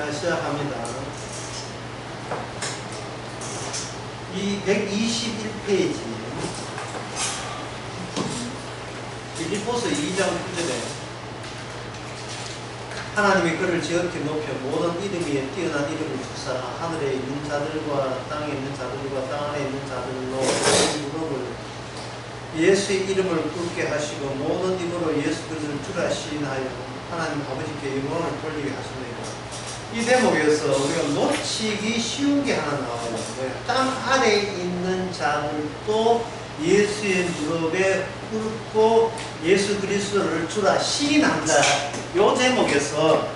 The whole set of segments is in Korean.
자, 시작합니다. 이 121페이지 빌립보서 2장 9절에 하나님이 그를 지극히 높여 모든 이름 위에 뛰어난 이름을 주사 하늘에 있는 자들과 땅에 있는 자들과 땅 안에 있는 자들로 무릎을 예수의 이름을 꿇게 하시고 모든 입으로 예수 그리스도를 주라 시인하여 하나님 아버지께 영광을 돌리게 하십니다. 이 대목에서 우리가 놓치기 쉬운 게 하나 나와요. 땅 아래에 있는 자들도 예수의 무릎에 꿇고 예수 그리스도를 주라 시인한다. 이 대목에서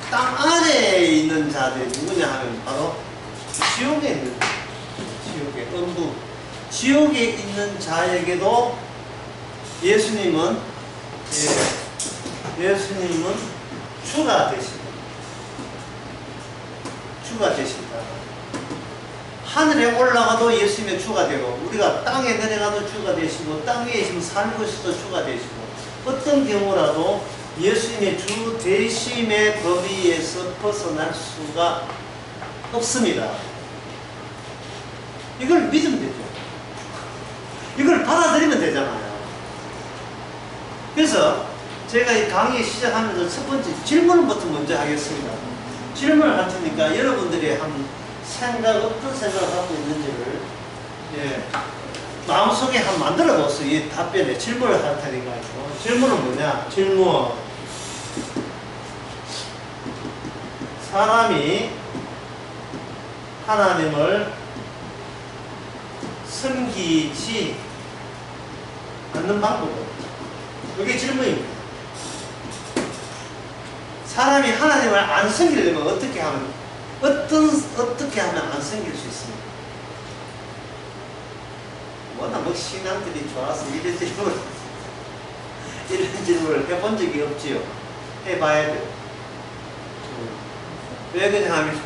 땅 아래에 있는 자들이 누구냐 하면 바로 지옥에 있는 지옥의 음부, 지옥에 있는 자에게도 예수님은 주가 되십니다. 주가 되신다. 하늘에 올라가도 예수님의 주가 되고 우리가 땅에 내려가도 주가 되시고 땅 위에 있으면 살고 있어도 주가 되시고 어떤 경우라도 예수님의 주 되심의 범위에서 벗어날 수가 없습니다. 이걸 믿으면 되죠. 이걸 받아들이면 되잖아요. 그래서 제가 이 강의 시작하면서 첫 번째 질문부터 먼저 하겠습니다. 질문을 할 테니까 여러분들이 한 생각, 어떤 생각을 갖고 있는지를 마음속에 한 만들어 뒀어요. 이 답변에 질문을 할 테니까요. 질문은 뭐냐? 질문. 사람이 하나님을 섬기지 않는 방법은? 이게 질문입니다. 사람이 하나님을 안 섬기려면 어떻게 하면 안 섬길 수 있습니까? 워낙 신앙들이 좋아서 이런 질문을 해본 적이 없지요. 해봐야 돼요. 왜 그러냐 하면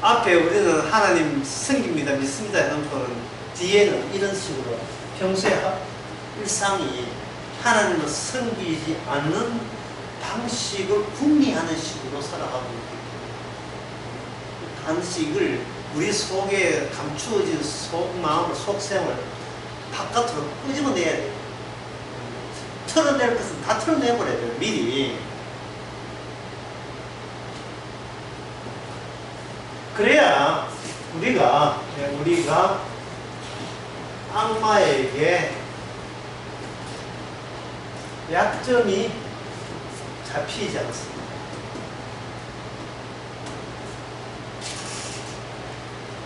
앞에 우리는 하나님 섬깁니다, 믿습니다 해놓고는 뒤에는 이런 식으로 평소에 일상이 하나님을 섬기지 않는 방식을 궁리하는 식으로 살아가고 있기 때문에 방식을 우리 속에 감추어진 속마음을, 속생을 바깥으로 끄집어내야 돼요. 털어낼 것은 다 털어내버려야 돼요, 미리. 그래야 우리가 악마에게 약점이 잡히지 않습니다.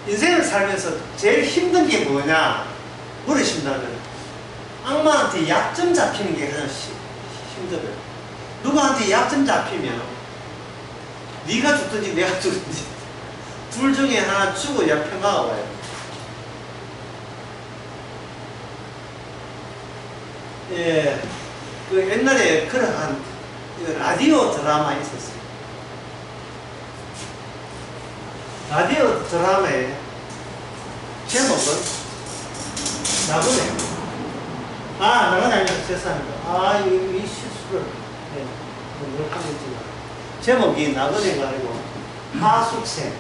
인생을 살면서 제일 힘든 게 뭐냐 물으신다면 악마한테 약점 잡히는 게 가장 힘들어요. 누구한테 약점 잡히면 네가 죽든지 내가 죽든지 둘 중에 하나 죽어야 평화가 와요. 그 옛날에 그러한 라디오 드라마 있었어요. 라디오 드라마의 제목은 나그네. 나그네 아니라 죄송합니다. 이 실수를 하겠지만 제목이 나그네가 아니고 하숙생.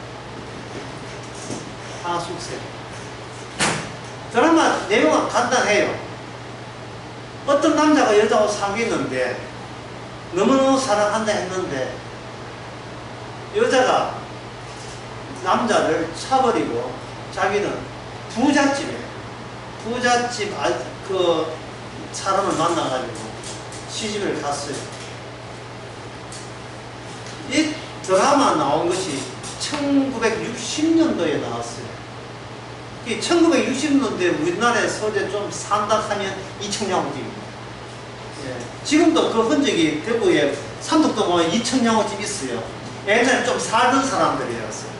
드라마 내용은 간단해요. 어떤 남자가 여자하고 사귀는데 너무너무 사랑한다 했는데 여자가 남자를 차버리고 자기는 부잣집 그 사람을 만나가지고 시집을 갔어요. 이 드라마 나온 것이 1960년도에 나왔어요. 1960년도에 우리나라에 서울에 좀 산다 하면 이청양호집입니다. 지금도 그 흔적이 대구에 삼덕동 보면 이청양호집 있어요. 옛날에 좀 살던 사람들이었어요.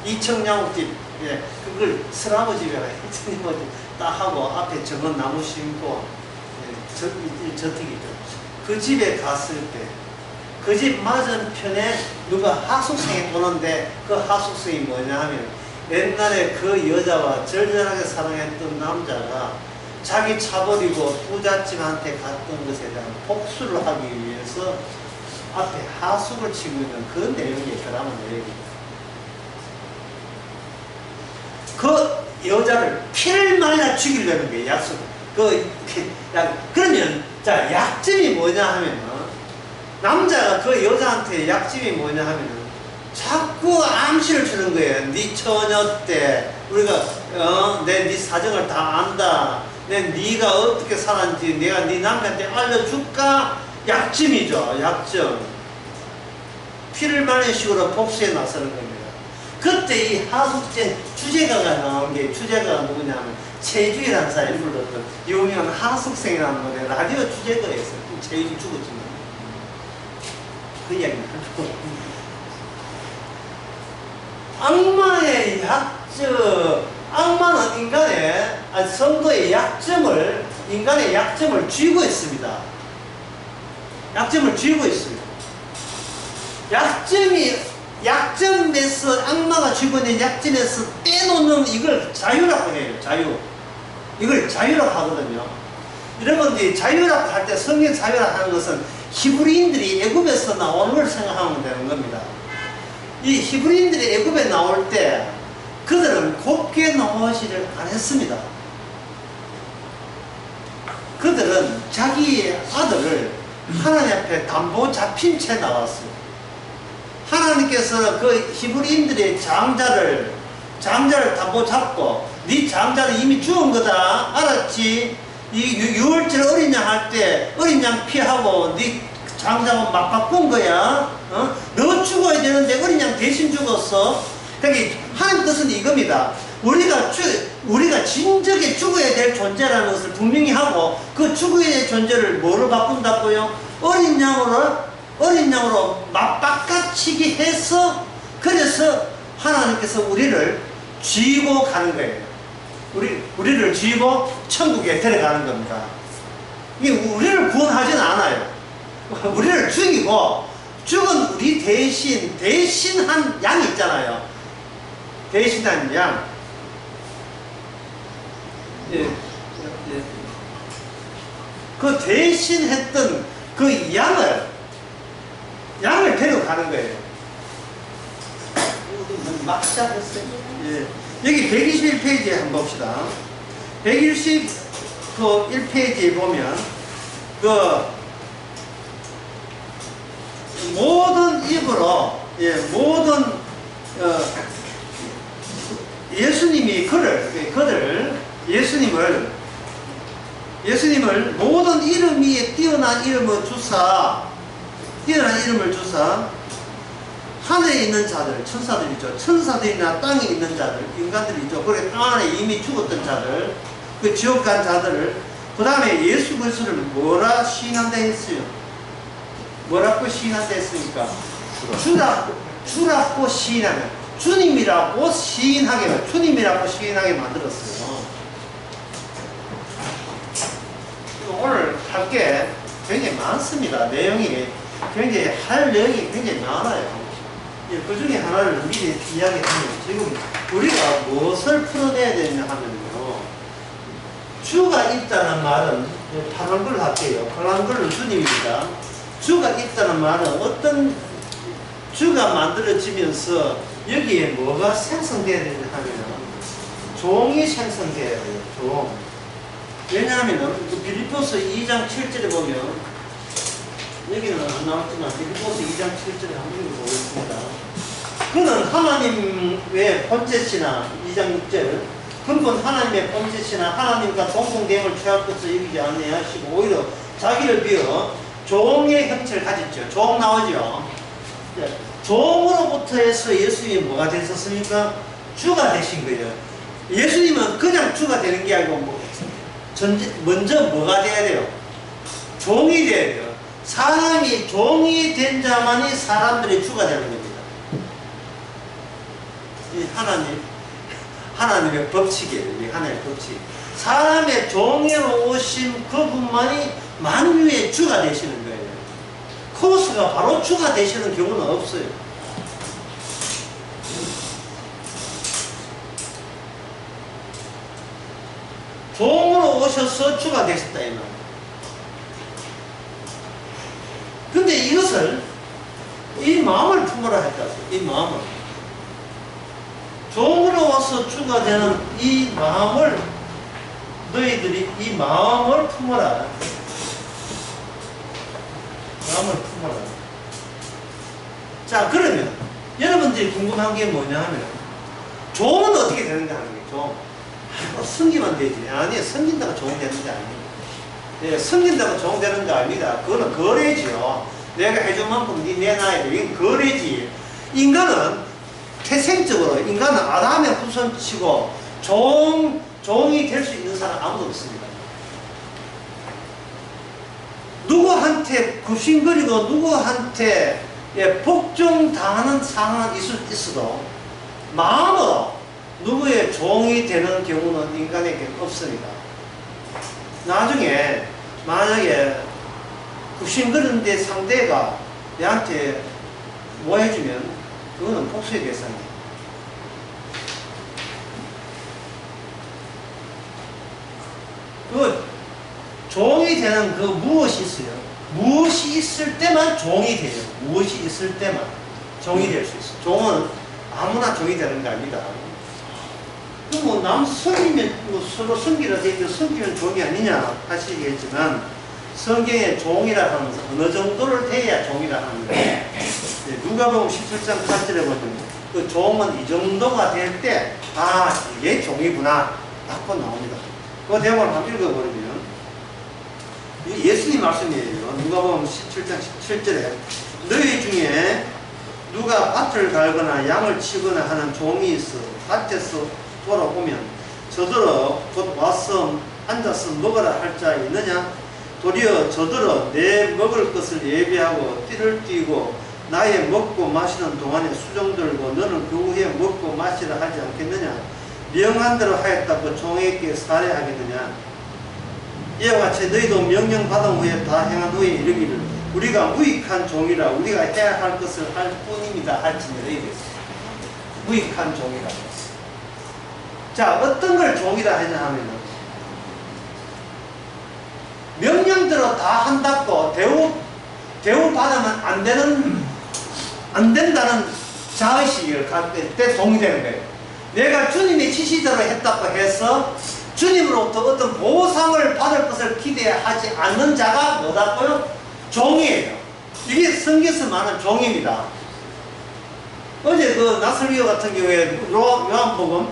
이청양호집, 그걸 스라버집이라 이청양호집 딱 하고 앞에 정원 나무 심고 저택이죠. 그 집에 갔을 때 그 집 맞은편에 누가 하숙생이 오는데 그 하숙생이 뭐냐 하면 옛날에 그 여자와 절절하게 사랑했던 남자가 자기 차버리고 부잣집한테 갔던 것에 대한 복수를 하기 위해서 앞에 하숙을 치고 있는 그 내용이 드라마 내용입니다. 그 여자를 피를 말려 죽이려는 거예요. 약속. 그러면 자, 약점이 뭐냐 하면은, 남자가 그 여자한테 약점이 뭐냐 하면은 자꾸 암시를 주는 거예요. 네 처녀 때 우리가 네 사정을 다 안다. 네가 어떻게 살았는지 내가 네 남편한테 알려줄까? 약점이죠. 약점. 피를 말리는 식으로 복수에 나서는 겁니다. 그때 이 하숙제 주제가가 나온 게, 주제가가 누구냐면 최주희라는 사람이 불렀던 유명한 하숙생이라는 노래 라디오 주제가였어요. 최주희 죽었지만 그 이야기는 악마의 약점, 악마는 인간의 성도의 약점을, 인간의 약점을 쥐고 있습니다. 약점을 쥐고 있습니다. 약점에서, 악마가 쥐고 있는 약점에서 빼놓는 이걸 자유라고 해요. 자유. 이걸 자유라고 하거든요. 여러분들이 자유라고 할 때, 성경 자유라고 하는 것은 히브리인들이 애굽에서 나오는 걸 생각하면 되는 겁니다. 이 히브리인들이 애굽에 나올 때 그들은 곱게 나오지를 않았습니다. 그들은 자기의 아들을 하나님 앞에 담보 잡힌 채 나왔어요. 하나님께서 그 히브리인들의 장자를 담보 잡고, 네 장자는 이미 죽은 거다, 알았지? 이 유월절 어린 양 할 때 어린 양 피하고 네 장자하고 맞바꾼 거야. 너 죽어야 되는데 어린 양 대신 죽었어. 그러니까 하나님 뜻은 이겁니다. 우리가 진작에 죽어야 될 존재라는 것을 분명히 하고, 그 죽어야 될 존재를 뭐로 바꾼다고요? 어린 양으로 맞바꿔치기 해서, 그래서 하나님께서 우리를 쥐고 가는 거예요. 우리를 쥐고 천국에 데려가는 겁니다. 이게 우리를 구원하지는 않아요. 우리를 죽이고, 죽은 우리 대신한 양이 있잖아요. 대신한 양. 그 대신했던 그 양을 데려가는 거예요. 막 시작했어요. 예. 여기 121페이지에 한번 봅시다. 121페이지에 보면, 모든 입으로, 예수님이 예수님을 모든 이름 위에 뛰어난 이름을 주사, 하늘에 있는 자들, 천사들이죠. 천사들이나 땅에 있는 자들, 인간들이죠. 그리고 땅 안에 이미 죽었던 자들, 그 지옥 간 자들을, 그 다음에 예수 그리스도를 뭐라 시인한다 했어요? 뭐라고 시인한다 했습니까? 주라고 시인하면, 주님이라고 시인하게 만들었어요. 오늘 할 게 굉장히 많습니다. 내용이 굉장히 할 내용이 굉장히 많아요. 그 중에 하나를 미리 이야기하면, 지금 우리가 무엇을 풀어내야 되냐 하면요, 주가 있다는 말은, 파란 글로 할게요. 파란 글은 주님입니다. 주가 있다는 말은 어떤 주가 만들어지면서 여기에 뭐가 생성되어야 되냐 하면 종이 생성되어야 돼요. 종. 왜냐하면 빌립보서 2장 7절에 보면, 여기는 안 나왔지만 빌립보서 2장 7절에 한번 읽어보겠습니다. 그는 하나님의 본체시나, 2장 6절, 근본 하나님의 본체시나 하나님과 동등됨을 취할 것을 여기지 아니하시고 오히려 자기를 비어 종의 형체를 가졌죠. 종 나오죠. 종으로부터 해서 예수님이 뭐가 되셨습니까? 주가 되신 거예요. 예수님은 그냥 주가 되는 게 아니고 먼저 뭐가 돼야 돼요? 종이 돼야 돼요. 사람이 종이 된 자만이 사람들의 주가 되는 겁니다. 이 하나님의 법칙이에요. 이 하나님의 법칙. 사람의 종으로 오신 그분만이 만유의 주가 되시는 거예요. 코스가 바로 주가 되시는 경우는 없어요. 종으로 오셔서 주가 되셨다 이 말. 근데 이것을 품어라 했다. 이 마음을. 종으로서 주가 되는 이 마음을, 너희들이 이 마음을 품어라. 마음을 품어라. 자, 그러면 여러분들이 궁금한 게 뭐냐 하면, 종은 어떻게 되는가 하는 게, 종. 섬기면 되지. 아니, 섬긴다고 종 되는 게 아닙니다. 예, 섬긴다고 종 되는 게 아닙니다. 그거는 거래지요. 내가 해준 만큼 네 내놔야 돼. 이건 거래지. 인간은 태생적으로, 인간은 아담의 후손치고 종이 될 수 있는 사람 아무도 없습니다. 누구한테 굽신거리고 누구한테 복종당하는 상황은 있어도 마음으로 누구의 종이 되는 경우는 인간에게 없습니다. 나중에 만약에 굽신거리는데 상대가 내한테 뭐 해주면 그거는 복수의 대상이에요. 그 종이 되는 그 무엇이 있어요? 무엇이 있을 때만 종이 돼요. 무엇이 있을 때만 종이 될 수 있어요. 종은 아무나 종이 되는 게 아닙니다. 뭐 남 섬기면 뭐 서로 섬기라 돼 있고 섬기면 종이 아니냐 하시겠지만 성경의 종이라 하면서 어느 정도를 돼야 종이라 하는 거예요. 누가복음 17장 8절에 보면 그 종은 이 정도가 될 때 이게 종이구나 딱 나옵니다. 그 내용을 한번 읽어버리면 예수님 말씀이에요. 누가복음 17장 17절에 너희 중에 누가 밭을 갈거나 양을 치거나 하는 종이 있어 밭에서 돌아오면 저더러 곧 와서 앉아서 먹으라 할 자 있느냐? 도리어 저더러 내 먹을 것을 예비하고 띠를 띠고 나의 먹고 마시는 동안에 수종 들고 너는 그 후에 먹고 마시라 하지 않겠느냐? 명한 대로 하였다고 종에게 살해하겠느냐? 이와 같이 너희도 명령 받은 후에 다 행한 후에 이르기를 우리가 무익한 종이라 우리가 해야 할 것을 할 뿐입니다 할지니라. 무익한 종이라. 자, 어떤 걸 종이라 하냐 하면은 명령대로 다 한다고 대우 받으면 안 된다는 자의식을 갖을 때 종이 되는 거예요. 내가 주님의 지시대로 했다고 해서 주님으로부터 어떤 보상을 받을 것을 기대하지 않는 자가 뭐다고요? 종이에요. 이게 성경에서 말하는 종입니다. 어제 그 나설리오 같은 경우에 요한복음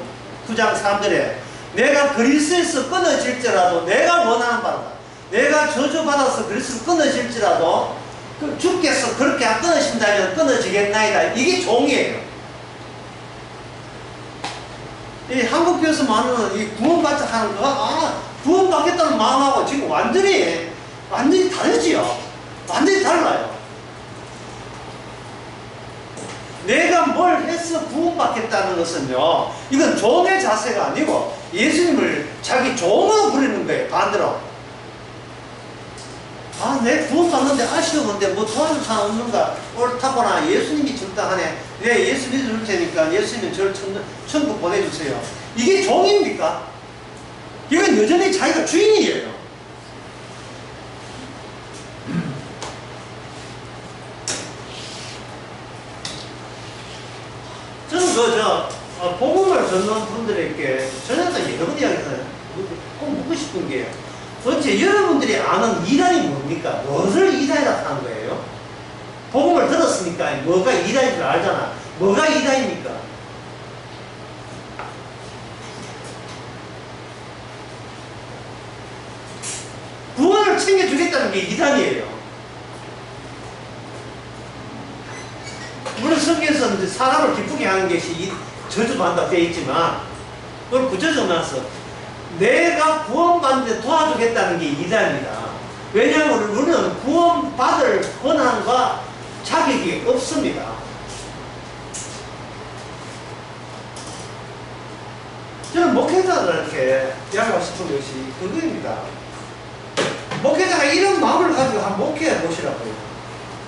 9장 3절에 내가 그리스에서 끊어질지라도 내가 원하는 바다 내가 저주받아서 그리스에서 끊어질지라도 주께서 그렇게 끊으신다면 끊어지겠나이다. 이게 종이에요. 이 한국교회에서 말하는 이 구원받자 하는 거, 구원받겠다는 마음하고 지금 완전히 다르지요. 완전히 달라요. 내가 뭘 해서 구원받겠다는 것은요, 이건 종의 자세가 아니고 예수님을 자기 종으로 부르는 거예요. 반대로. 내 구원받는데 아쉬웠는데 뭐 도와줄 사람 없는가? 옳다거나 예수님이 적당하네. 네, 예수 믿을 테니까 예수님은 저를 천국 보내주세요. 이게 종입니까? 이건 여전히 자기가 주인이에요. 저는 복음을 듣는 분들에게 저녁에 여러 번 이야기해요. 꼭 묻고 싶은 게 도대체 여러분들이 아는 이단이 뭡니까? 무엇을 이단이라고 하는 거예요? 복음을 들었으니까 뭐가 이단인 줄 알잖아. 뭐가 이단입니까? 구원을 챙겨주겠다는 게 이단이에요. 물론 성경에서 사람을 기쁘게 하는 것이 저주받는다고 되어 있지만 그걸 구조적으로서 내가 구원받는데 도와주겠다는 게 이단입니다. 왜냐하면 우리는 구원받을 권한과 자격이 없습니다. 저는 목회자들한테 이야기하고 싶은 것이 그거입니다. 목회자가 이런 마음을 가지고 한번 목회해 보시라고요.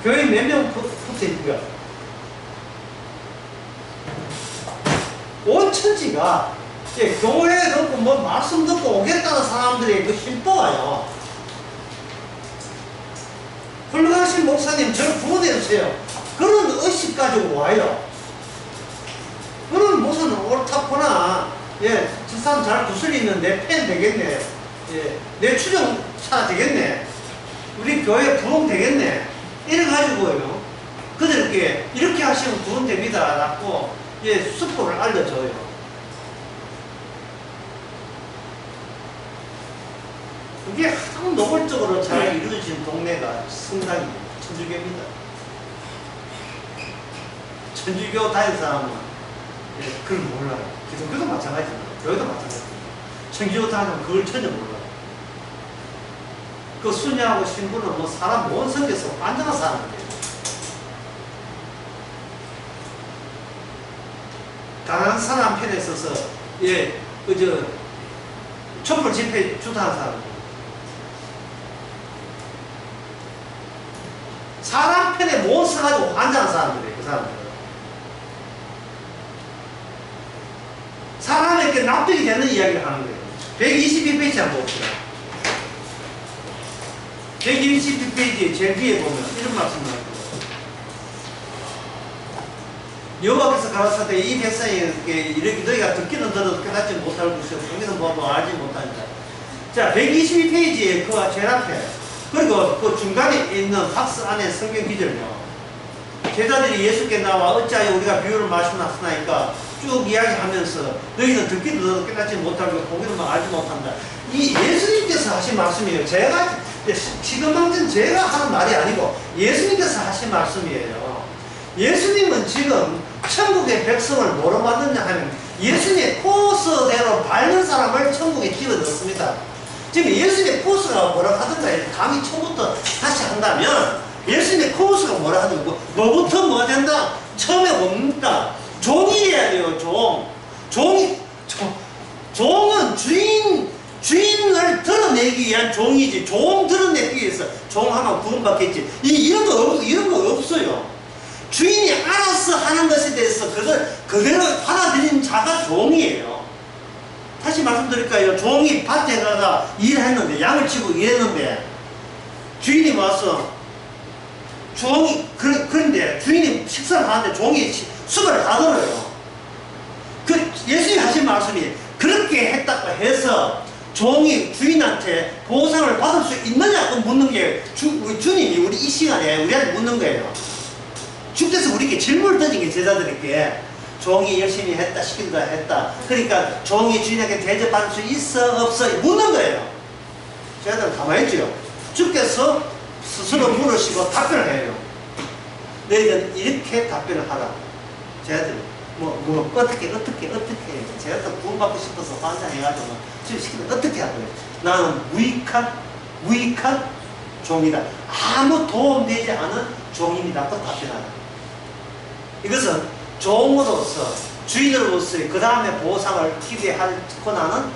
교회 몇 명 붙어 있고요. 온 천지가 교회 듣고 뭐 말씀 듣고 오겠다는 사람들이 그 힘떠와요. 훌륭하신 목사님 저를 구원해 주세요. 그런 의식 가지고 와요. 그럼 무슨 옳다거나, 예, 저 사람 잘 구슬리면 내 팬 되겠네. 예, 내 추종차 되겠네. 우리 교회 부흥 되겠네. 이래가지고요. 그들께 이렇게 하시면 부흥 됩니다. 라고, 예, 수법을 알려줘요. 그게 아주 노골적으로 잘 이루어진 동네가 성당입니다. 천주교입니다. 천주교 다닌 사람은, 예, 그걸 몰라요. 기독교도 마찬가지입니다. 교회도 마찬가지입니다. 천주교 다니면 그걸 전혀 몰라요. 그 수녀하고 신부는 뭐 사람 못 섬겨서 완전한 사람이에요. 가난한 사람 편에 서서, 예, 촛불 집회 주도하는 사람이에요. 사람 편에 못 서가지고 환장한 사람들이에요, 그 사람들은. 사람에게 납득이 되는 이야기를 하는 거예요. 122페이지 한번 봅시다. 122페이지 제일 뒤에 보면 이런 말씀을 합니다. 여호와께서 가라사대 이 백성에게 이르기 너희가 듣기는 들어도 깨닫지 못할 것이요 보기는 보아도 알지 못한다. 자, 122페이지에 그 제일 앞에, 그리고 그 중간에 있는 박스 안에 성경 기절요. 제자들이 예수께 나와 어찌하여 우리가 비유를 말씀하시나이까 쭉 이야기하면서 너희는 듣기도 들어도 깨닫지 못하고 보기는 알지 못한다. 이 예수님께서 하신 말씀이에요. 지금 방금 제가 하는 말이 아니고 예수님께서 하신 말씀이에요. 예수님은 지금 천국의 백성을 뭐로 만드냐 하면 예수님의 코스대로 밟는 사람을 천국에 집어넣습니다. 지금 예수님의 코스가 뭐라 하든가 감히 처음부터 다시 한다면 예수님의 코스가 뭐라 하든가 뭐부터 뭐가 된다? 처음에 뭡니까? 종이어야 돼요. 종은 주인을 드러내기 위한 종이지. 종 드러내기 위해서 종하면 구원받겠지. 이런 거 없어요. 주인이 알아서 하는 것에 대해서 그걸 그대로 받아들인 자가 종이에요. 다시 말씀드릴까요? 종이 밭에 가서 일했는데, 양을 치고 일했는데, 주인이 와서, 그런데 주인이 식사를 하는데 종이 수발을 다 들어요. 예수님이 하신 말씀이 그렇게 했다고 해서 종이 주인한테 보상을 받을 수 있느냐고 묻는 게 주님이 우리 이 시간에 우리한테 묻는 거예요. 주께서 우리에게 질문을 던진 게 제자들에게 종이 열심히 했다, 시킨다 했다. 그러니까 종이 주인에게 대접받을 수 있어, 없어? 묻는 거예요. 제자들은 가만히 있죠. 주께서 스스로 물으시고 답변을 해요. 너희는 이렇게 답변을 하라. 제자들, 어떻게. 제자들 구원받고 싶어서 환장해가지고 지금 시키면 어떻게 하고요? 나는 무익한 종이다. 아무 도움되지 않은 종입니다. 또 답변하라. 이것은 종으로서, 주인으로서의 그 다음에 보상을 기대하거나는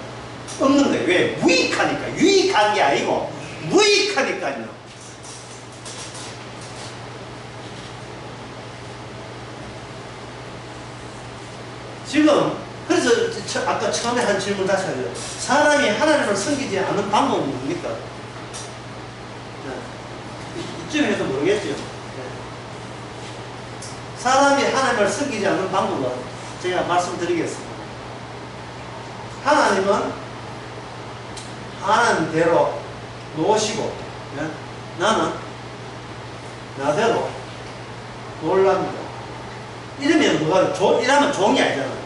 없는 거예요. 왜? 무익하니까. 유익한 게 아니고 무익하니까요. 지금 그래서 아까 처음에 한 질문 다시 하죠. 사람이 하나님을 섬기지 않는 방법은 뭡니까? 이쯤에서 모르겠죠. 사람이 하나님을 섬기지 않는 방법은 제가 말씀드리겠습니다. 하나님은 하나님대로 놓으시고, 나는 나대로 놀랍니다. 이러면 이러면 종이 아니잖아요.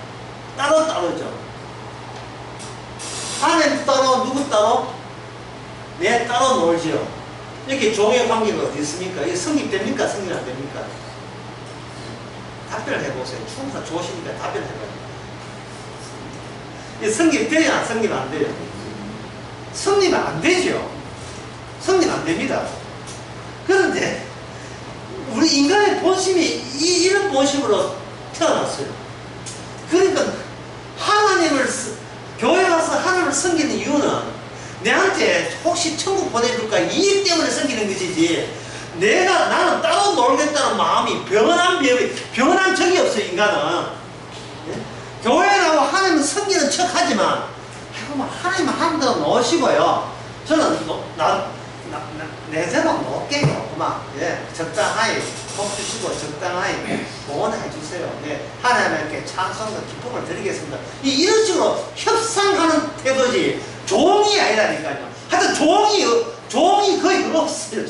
따로죠. 하나님 따로, 누구 따로? 내 따로 놀지요. 이렇게 종의 관계가 어디 있습니까? 이게 성립됩니까? 성립 안 됩니까? 답변을 해보세요. 충분히 좋으시니까 답변을 해봐요. 이게 성립돼야 성립 안 돼요? 성립 안 되죠. 성립 안 됩니다. 그런데 우리 인간의 본심이 이런 본심으로 태어났어요. 그러니까 교회 가서 하나님을 섬기는 이유는 내한테 혹시 천국 보내줄까 이익 때문에 섬기는 것이지, 나는 따로 놀겠다는 마음이 변한 적이 없어요, 인간은. 교회 가고 하나님을 섬기는 척 하지만, 하나님 한 대로 놓으시고요. 저는 내대로 놓을게요. 적당하게. 복 주시고 적당하게 보호해 주세요. 네, 하나님께 찬송과 기쁨을 드리겠습니다. 이런 식으로 협상하는 태도지 종이 아니라니까요. 하여튼 종이 거의 없어요.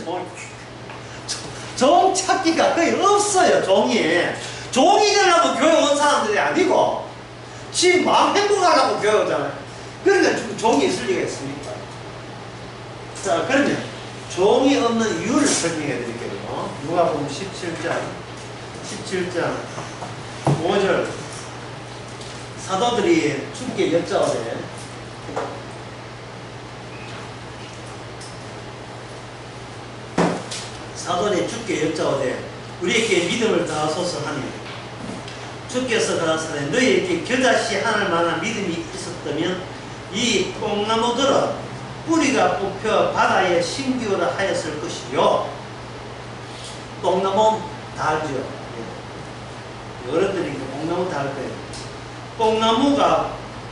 종 찾기가 거의 없어요. 종이 되려고 교회 온 사람들이 아니고 지금 마음 행복하려고 교회 오잖아요. 그러니까 종이 있을 리가 있습니까? 자, 그러면 종이 없는 이유를 설명해 드릴게요. 누가복음 17장 5절 사도들이 주께 여짜오되 우리에게 믿음을 더하소서 하니 주께서 가라사대 너희에게 겨자씨 하늘 만한 믿음이 있었다면 이 뽕나무들은 뿌리가 뽑혀 바다에 심기어라 하였을 것이요. 뽕나무 다 알죠? 어른들이니까 뽕나무 다 알 거예요.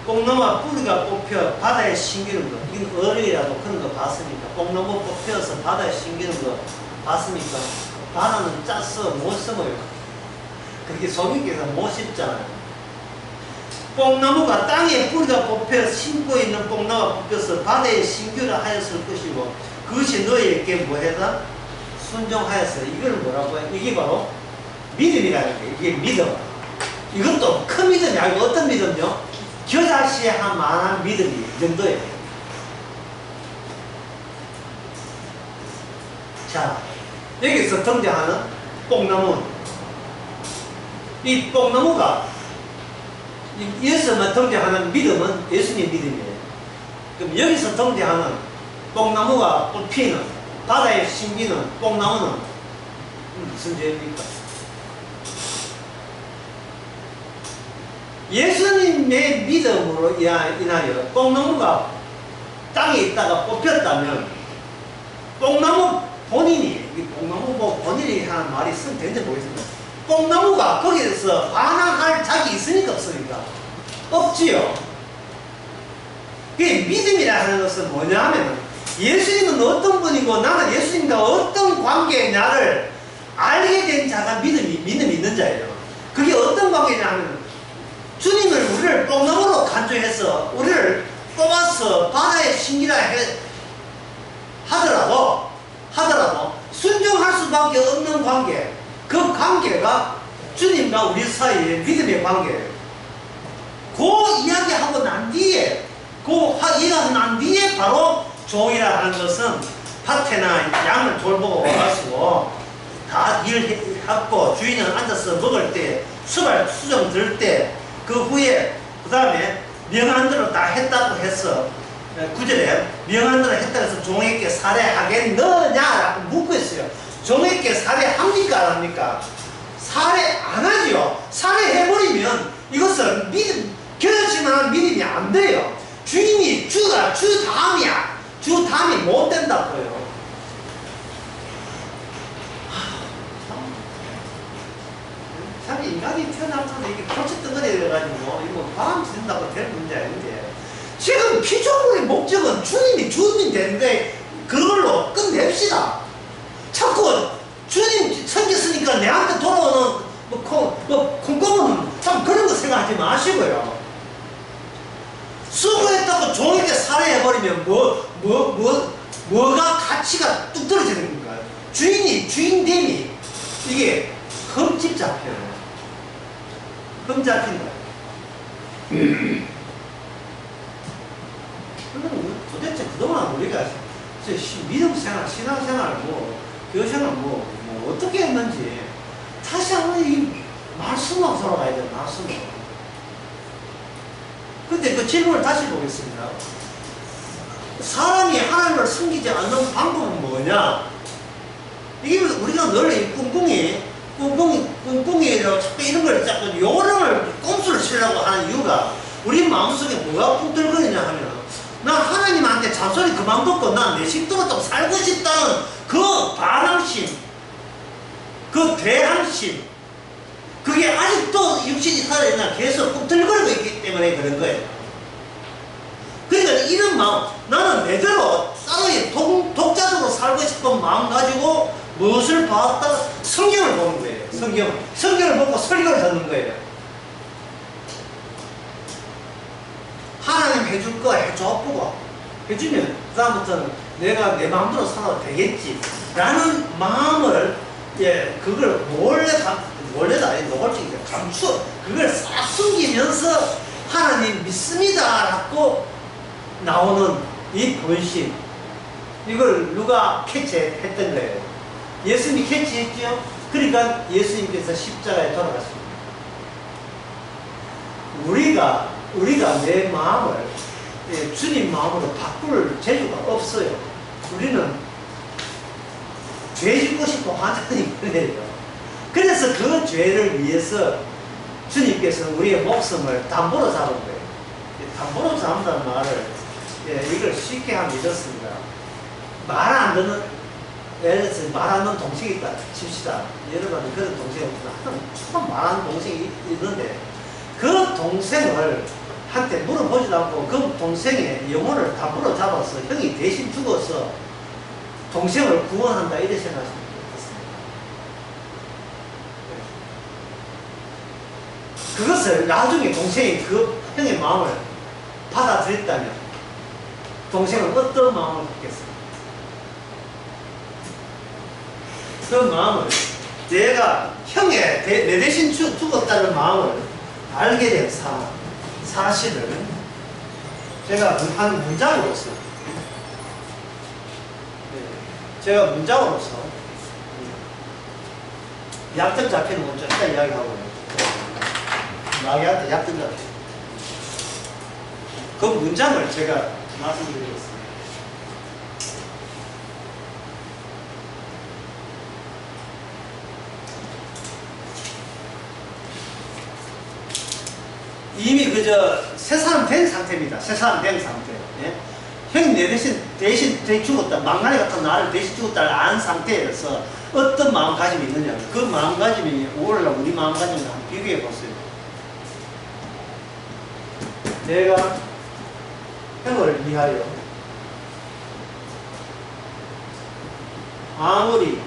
뽕나무가 뿌리가 뽑혀 바다에 심기는 거. 이건 어른이라도 그런 거 봤습니까? 뽕나무 뽑혀서 바다에 심기는 거 봤습니까? 바다는 짜서 못 썩어요. 그렇게 속이기에서 못 씹잖아요. 뽕나무가 땅에 뿌리가 뽑혀 심고 있는 뽕나무가 뽑혀서 바다에 심기라 하였을 것이고 그것이 너희에게 뭐해다? 순종하였어. 이걸 뭐라고 해요? 이게 바로 믿음이라는 거예요. 이게 믿음. 이것도 큰 믿음이 아니고 어떤 믿음요? 겨자씨에 한 만한 믿음이 이 정도예요. 자, 여기서 등장하는 뽕나무. 이 뽕나무가 여기서만 등장하는 믿음은 예수님 믿음이에요. 그럼 여기서 등장하는 뽕나무가 뽑히는 바다에 심기는 뽕나무는 무슨 죄입니까? 예수님의 믿음으로 인하여 뽕나무가 땅에 있다가 뽑혔다면 뽕나무 본인이 뽕나무 본인이 하는 말이 쓰면 되는지 모르겠습니다. 뽕나무가 거기에서 반항할 자격이 있으니까 없으니까 없지요. 그게 믿음이라 하는 것은 뭐냐 하면 예수님은 어떤 분이고 나는 예수님과 어떤 관계냐를 알게 된 자가 믿음이 있는 자예요. 그게 어떤 관계냐 하면 주님을 우리를 뽕나무로 간주해서 우리를 뽑아서 바다에 심기라 하더라도 순종할 수밖에 없는 관계, 그 관계가 주님과 우리 사이의 믿음의 관계예요. 그 이야기하고 난 뒤에 바로 종이라 하는 것은 밭에나 양을 돌보고 와가지고 다 일하고 주인은 앉아서 먹을 때 수정 들 때 그 후에 그 다음에 명한 대로 다 했다고 했어. 9절에 명한 대로 했다고 해서 종에게 살해하겠느냐라고 묻고 있어요. 종에게 살해합니까 안 합니까? 살해 안 하지요. 살해해버리면 이것은 겨자씨만한 믿음이 안 돼요. 주인이 주 다음이 못 된다고요. 참 인간이 태어나면서 이게 고쳐덩어리 돼가지고 이거 바람 든다고 될 문제 아닌데 지금 피조물의 목적은 주님이 되는데 그걸로 끝냅시다. 자꾸 주님 생겼으니까 내한테 돌아오는 콩고문 참 그런 거 생각하지 마시고요. 수고했다고 종에게 살해해버리면 뭐가 가치가 뚝 떨어지는 건가요? 주인됨이 이게 흠집 잡혀요. 흠 잡힌다. 도대체 그동안 우리가 믿음생활, 신앙생활, 교생활 어떻게 했는지 다시 한번 이 말씀으로 돌아가야 돼요. 말씀으로. 근데 그 질문을 다시 보겠습니다. 사람이 하나님을 섬기지 않는 방법은 뭐냐? 이게 우리가 늘 이 꿍꿍이라고 자꾸 이런 걸 자꾸 요령을 꼼수를 치려고 하는 이유가 우리 마음속에 뭐가 꿈틀거리냐 하면 나 하나님한테 잔소리 그만 듣고 난 내 식도로 좀 살고 싶다는 그 반항심, 그 대항심, 그게 아직도 육신이 살아있나 계속 꿈틀거리고 있기 때문에 그런 거예요. 그러니까 이런 마음, 나는 내대로 따로 독자적으로 살고 싶은 마음 가지고 무엇을 봤다 성경을 보는 거예요. 성경을 보고 설교를 듣는 거예요. 하나님 해줄 거 해줘보고 해주면 그 다음부터는 내가 내 마음대로 살아도 되겠지 라는 마음을 그걸 몰래도 아니 노골적이죠. 감추어 그걸 싹 숨기면서 하나님 믿습니다 라고 나오는 이 본심, 이걸 누가 캐치했던 거예요? 예수님이 캐치했죠. 그러니까 예수님께서 십자가에 돌아가십니다. 우리가 내 마음을 주님 마음으로 바꿀 재주가 없어요. 우리는 죄 짓고 싶어 하나님 그래요. 그래서 그 죄를 위해서 주님께서는 우리의 목숨을 담보로 잡은 거예요. 담보로 잡는다는 말을 이걸 쉽게 하면 이렇습니다. 말 안 듣는, 예를 들어서 말하는 동생이 있다 칩시다. 여러분 그런 동생이 없구나. 참 말하는 동생이 있는데 그 동생을 한테 물어보지도 않고 그 동생의 영혼을 담보로 잡아서 형이 대신 죽어서 동생을 구원한다 이렇게 생각하시면 되겠습니다. 그것을 나중에 동생이 그 형의 마음을 받아들였다면 동생은 어떤 마음을 갖겠습니까? 그 마음을 내가 내 대신 죽었다는 마음을 알게 된 사실을 제가 한 문장으로서 약점 잡히는 건 좀 이따 이야기하고요. 마귀한테 약점 잡히는 그 문장을 제가 말씀드리겠습니다. 이미 새 사람 된 상태입니다. 새 사람 된 상태. 예? 형이 내 대신 죽었다. 망나니 같은 나를 대신 죽었다를 안 상태에서 어떤 마음가짐이 있느냐. 그 마음가짐이 오늘날 우리 마음가짐을 한번 비교해 보세요. 내가 형을 위하여 아무리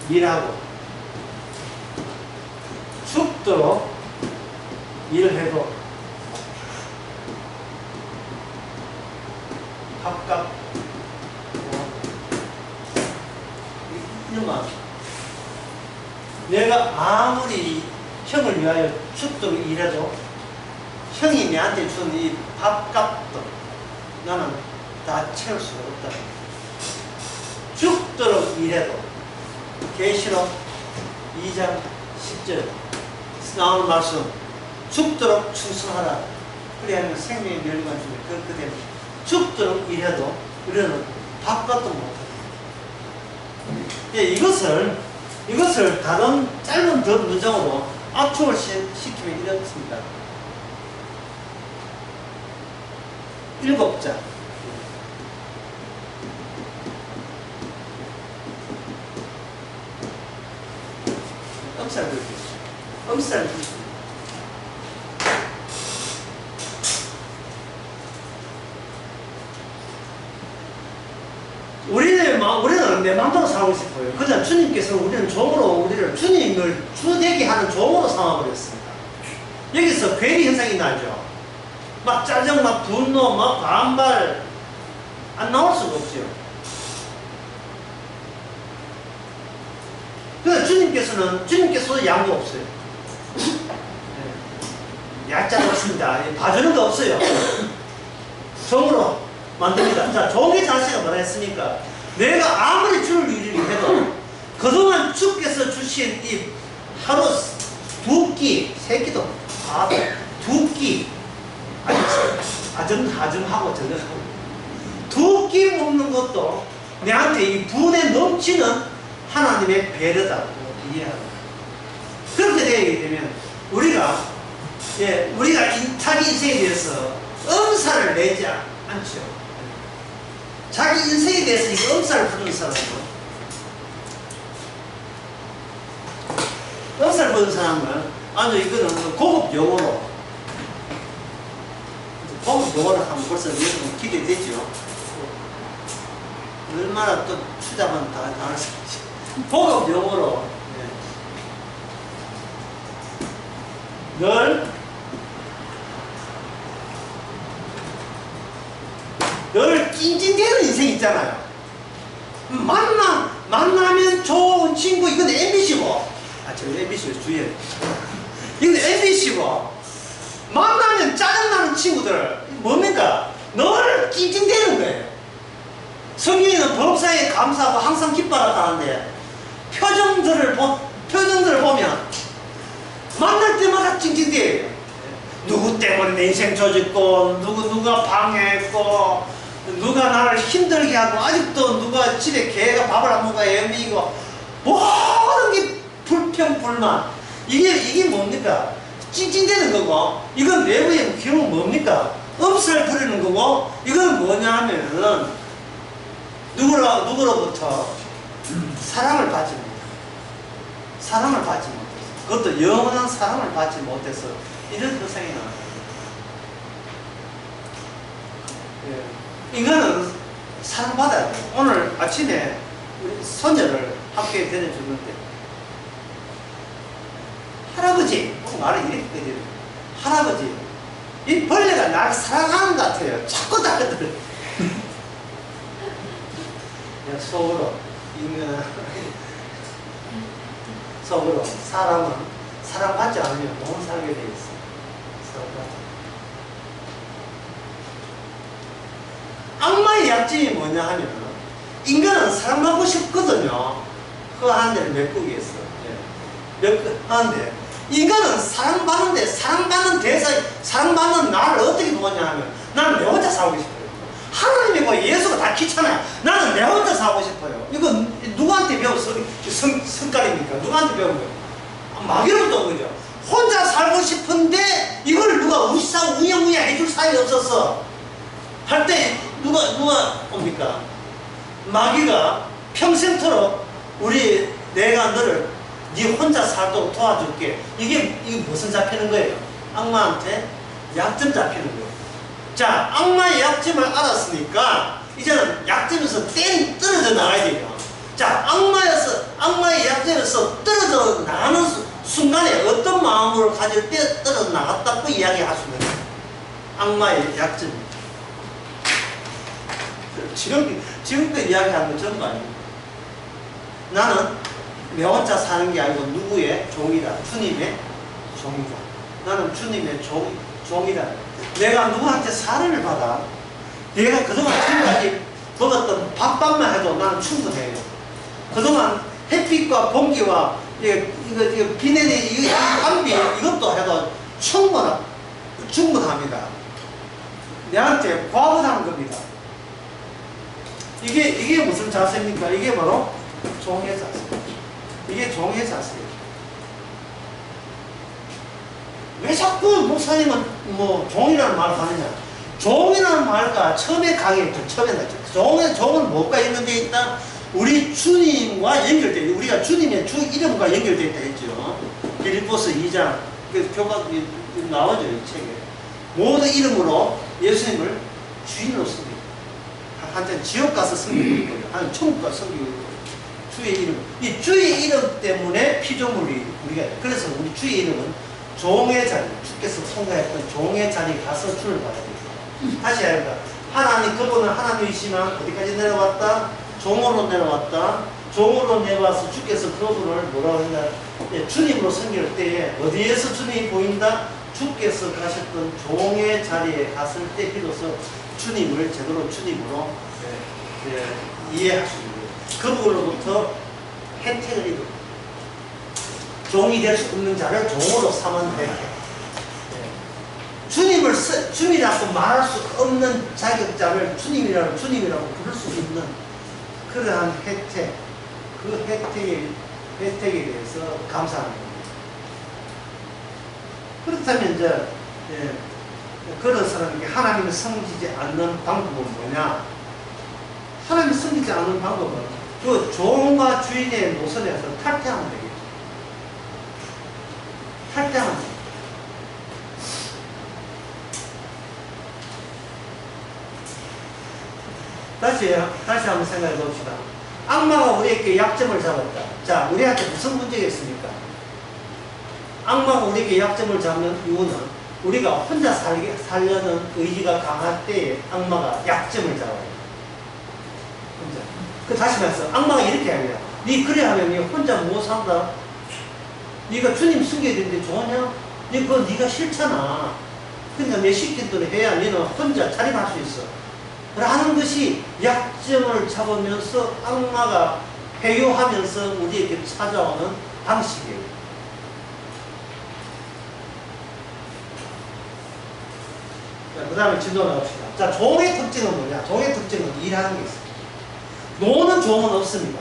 일하고 죽도록 일을 해도 가깝고 이런 마음. 내가 아무리 형을 위하여 죽도록 일해도 형이 내한테 준 이 밥값도 나는 다 채울 수가 없다. 죽도록 일해도 계시록 2장 10절 나오는 말씀 죽도록 충성하라. 그래야 생명의 멸관 중에 그렇게 되면 죽도록 일해도 우리는 밥값도 못합니다. 이것을 다른 짧은 문장으로 압축을 시키면 이렇습니다. 7자. 엄살 그리겠죠. 엄살 그리겠죠. 우리는 내 마음대로 살고 싶어요. 그냥 주님께서 우리는 우리를 주님을 주되게 하는 종으로 삼아버렸습니다. 여기서 괴리 현상이 나죠. 막 짜증, 막 분노, 막 반발 안 나올 수가 없죠. 그래서 주님께서도 양도 없어요. 얄짤 없습니다. 봐주는 거 없어요. 종으로 만듭니다. 자, 종의 자세가 뭐라 했습니까? 내가 아무리 주를 일을 해도 그동안 주께서 주신 이 하루 2끼, 3끼도 밥 2끼 아점하고 저녁하고 2끼 먹는 것도 내한테 이 분에 넘치는 하나님의 배려다고 이해합니다. 그렇게 되게 되면 우리가 자기 인생에 대해서 엄살을 내지 않죠. 자기 인생에 대해서 이 엄살을 부르는 사람은 아주 이거는 고급 용어로 하면 벌써 여러분 기대되죠. 얼마나 또 추잡한 단어인지 고급 용어로 늘 낑낑대는 인생 있잖아요. 만나면 좋은 친구, 이건 MBC고. 저 MBC 주의해. 이건 MBC고. 만나면 짜증나는 친구들, 뭡니까? 늘 낑낑대는 거예요. 성경에는 법사에 감사하고 항상 기뻐하라 하는데, 표정들을 보면, 만날 때마다 찡찡대요. 누구 때문에 내 인생 조졌고, 누가 방해했고, 누가 나를 힘들게 하고, 아직도 누가 집에 개가 밥을 안 먹어 애미고, 모든 게 불평, 불만. 이게 뭡니까? 찡찡대는 거고, 이건 내부의 기록은 뭡니까? 엄살 부리는 거고, 이건 뭐냐 하면은, 누구로부터 사랑을 받지 못해. 사랑을 받지 못해서. 그것도 영원한 사랑을 받지 못해서, 이런 현상이 나와요. 인간은 사랑받아야 돼요. 오늘 아침에 우리 손녀를 학교에 데려주는데, 할아버지, 말을 이렇게 해요. 할아버지, 이 벌레가 나를 사랑하는 것 같아요. 자꾸 다들. 속으로, 인간은, 속으로, 사람은 사랑받지 않으면 못 살게 돼 있어. 악마의 약점이 뭐냐 하면, 인간은 사랑받고 싶거든요. 그거 하는 데를 메꾸기 했어. 하는데, 인간은 사랑받는데, 사랑받는 나를 어떻게 보냐 하면, 나는 내 혼자 살고 싶어요. 하나님이고 예수가 다 귀찮아요. 나는 내 혼자 살고 싶어요. 이건 누구한테 배운 성깔입니까? 누구한테 배운 거예요? 마귀로부터 온 거죠. 혼자 살고 싶은데, 이걸 누가 우냐우냐 해줄 사람이 없었어. 할 때, 누가 옵니까? 마귀가 평생토록 내가 너를 네 혼자 살도록 도와줄게. 이게 무슨 잡히는 거예요? 악마한테 약점 잡히는 거예요. 자, 악마의 약점을 알았으니까 이제는 약점에서 떨어져 나가야 돼요. 자, 악마의 약점에서 떨어져 나가는 순간에 어떤 마음을 가질 때 떨어져 나갔다고 이야기할 수 있는 거예요. 악마의 약점. 지금껏 이야기한 건 전부 아닙니다. 나는 내 혼자 사는 게 아니고 누구의 종이다. 주님의 종이다. 나는 주님의 종이다. 내가 누구한테 사랑을 받아. 내가 그동안 지금까지 먹었던 밥만 해도 나는 충분해요. 그동안 햇빛과 공기와 비 내리 밤비 이것도 해도 충분합니다. 내한테 과부하는 겁니다. 이게 무슨 자세입니까? 이게 바로 종의 자세. 이게 종의 자세예요. 왜 자꾸 목사님은 종이라는 말을 하느냐? 종이라는 말과 처음에 강의했죠. 처음에 났죠. 종은 뭐가 있는데 있다? 우리 주님과 연결되어 있다. 우리가 주님의 주 이름과 연결되어 있다 했죠. 빌립보서 2장 교과 나오죠. 이 책에. 모든 이름으로 예수님을 주인으로 섬기고, 한때는 지옥 가서 섬기고 있고요. 한때는 천국 가서 섬기고 있고요. 주의 이름. 이 주의 이름 때문에 피조물이 그래서 우리 주의 이름은 종의 자리, 주께서 통과했던 종의 자리에 가서 주를 받아야 돼요. 다시 해야겠다. 그분은 하나님이시만 어디까지 내려왔다? 종으로 내려왔다. 종으로 내려와서 주께서 그분을 뭐라고 했나? 주님으로 섬길 때에 어디에서 주님이 보인다? 주께서 가셨던 종의 자리에 갔을 때 비로소 주님을 제대로 주님으로 이해할 수 있는 거예요. 그분으로부터 혜택을 입은 종이 될 수 없는 자를 종으로 삼은 혜택. 주님이라고 말할 수 없는 자격자를 주님이라고 부를 수 있는 그러한 혜택, 그 혜택에 대해서 감사하는 겁니다. 그렇다면 이제 그런 사람에게 하나님을 섬기지 않는 방법은 뭐냐? 하나님을 섬기지 않는 방법은 그 종과 주인의 노선에서 탈퇴하면 되겠죠. 탈퇴하면 돼요. 다시 한번 생각해 봅시다. 악마가 우리에게 약점을 잡았다. 자, 우리한테 무슨 문제가 있습니까? 악마가 우리에게 약점을 잡는 이유는 우리가 혼자 살려는 의지가 강할 때에 악마가 약점을 잡아요. 혼자. 그 다시 말해서 악마가 이렇게 합니다. 니 그래 하면 니 혼자 못 산다. 니가 주님 숨겨야 되는데 좋으냐? 니 그거 니가 싫잖아. 그러니까 내 시킨 대로 해야 니는 혼자 자립할 수 있어. 라는 것이 약점을 잡으면서 악마가 회유하면서 우리에게 찾아오는 방식이에요. 그 다음에 진도 나갑시다. 자, 종의 특징은 뭐냐? 종의 특징은 일하는 게 있어요. 노는 종은 없습니다.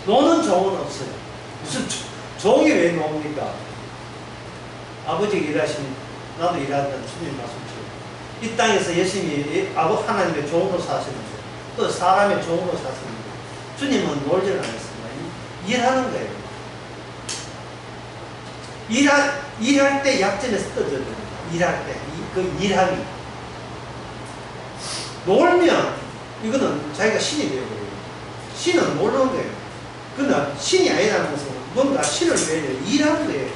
노는 종은 없어요. 무슨 종이 왜 노입니까? 아버지가 일하시면 나도 일한다는 주님 말씀처럼 이 땅에서 예수님이 하나님의 종으로 사시는데 또 사람의 종으로 사시는데 주님은 놀지를 않았습니다. 일하는 거예요. 일할 때 약점에서 떠져야 됩니다. 일할 때. 그 일함이. 놀면 이거는 자기가 신이 되어버려요. 신은 모르는 거예요. 그러나 신이 아니라는 것은 뭔가 신을 위해 일하는 거예요.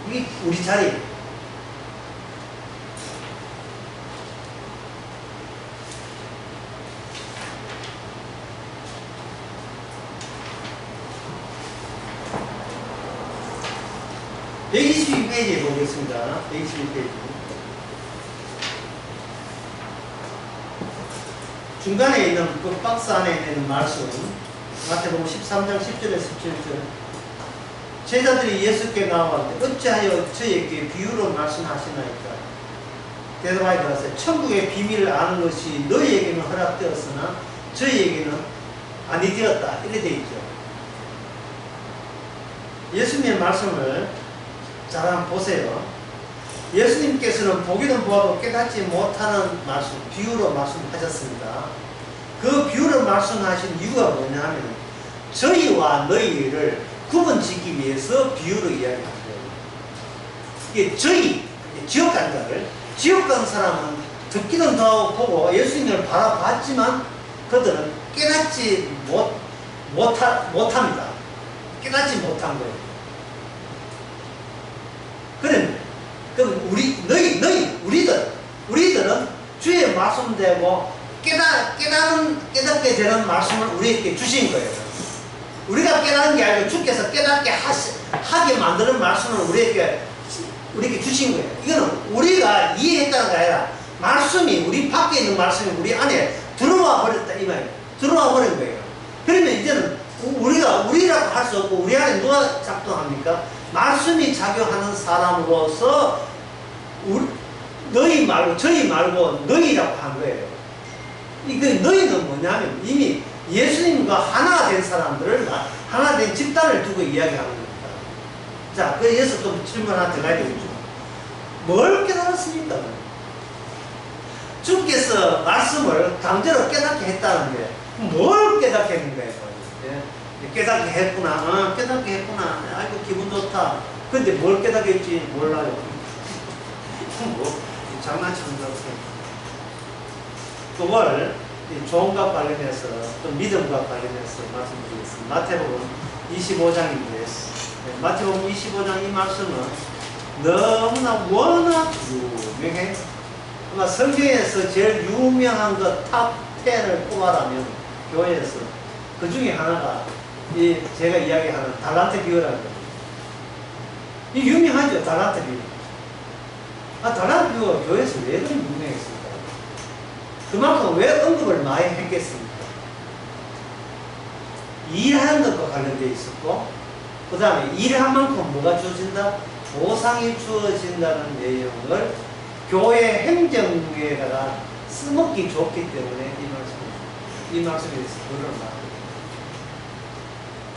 이게 우리 자리. (122페이지에) 보겠습니다. 122페이지. 중간에 있는 그 박스 안에 있는 말씀, 마태복음 13장 10절에서 17절. 제자들이 예수께 나왔는데 어찌하여 저에게 비유로 말씀하시나이까? 대답하여 들었어요. 천국의 비밀을 아는 것이 너희에게는 허락되었으나 저희에게는 아니 되었다. 이렇게 되어 있죠. 예수님의 말씀을 잘 한번 보세요. 예수님께서는 보기는 보아도 깨닫지 못하는 말씀, 비유로 말씀하셨습니다. 그 비유로 말씀하신 이유가 뭐냐 하면 저희와 너희를 구분짓기 위해서 비유로 이야기하는 거예요. 이게 저희, 지옥 간 자를, 지옥 간 사람은 듣기는 더 보고 예수님을 바라봤지만 그들은 깨닫지 못합니다. 깨닫지 못한 거예요. 그럼 우리들은 주의 말씀대로 깨닫게 되는 말씀을 우리에게 주신 거예요. 우리가 깨닫는 게 아니고 주께서 깨닫게 하게 만드는 말씀을 우리에게 주신 거예요. 이거는 우리가 이해했다는 게 아니라 말씀이, 우리 밖에 있는 말씀이 우리 안에 들어와 버렸다, 이 말이에요. 들어와 버린 거예요. 그러면 이제는 우리라고 할 수 없고, 우리 안에 누가 작동합니까? 말씀이 작용하는 사람으로서 너희 말고 저희 말고 너희라고 한 거예요. 이거 너희는 뭐냐면 이미 예수님과 하나가 된 사람들을, 하나 된 집단을 두고 이야기하는 겁니다. 자, 그래서 좀 질문 하나 더 가야 되겠죠. 뭘 깨달았습니까? 주께서 말씀을 강제로 깨닫게 했다는 게 뭘 깨닫게 했는 거예요? 깨닫게 했구나. 깨닫게 했구나. 아이고 기분 좋다. 근데 뭘 깨닫게 했지 몰라요. 뭐 장난치는 것 같아요. 그걸 종과 관련해서 또 믿음과 관련해서 말씀드리겠습니다. 마태복음 25장인데 마태복음 25장 이 말씀은 너무나 워낙 유명해. 아마 성경에서 제일 유명한 것 탑 10을 뽑아라면 교회에서 그 중에 하나가 제가 이야기하는 달란트 비유라는 겁니다. 이 유명하죠, 달란트 비유. 달란트 비유가 교회에서 왜 그리 유명했습니까? 그만큼 왜 언급을 많이 했겠습니까? 일하는 것과 관련되어 있었고, 그 다음에 일한 만큼 뭐가 주어진다? 보상이 주어진다는 내용을 교회 행정에다가 써먹기 좋기 때문에 이 말씀에 대해서 그런 말.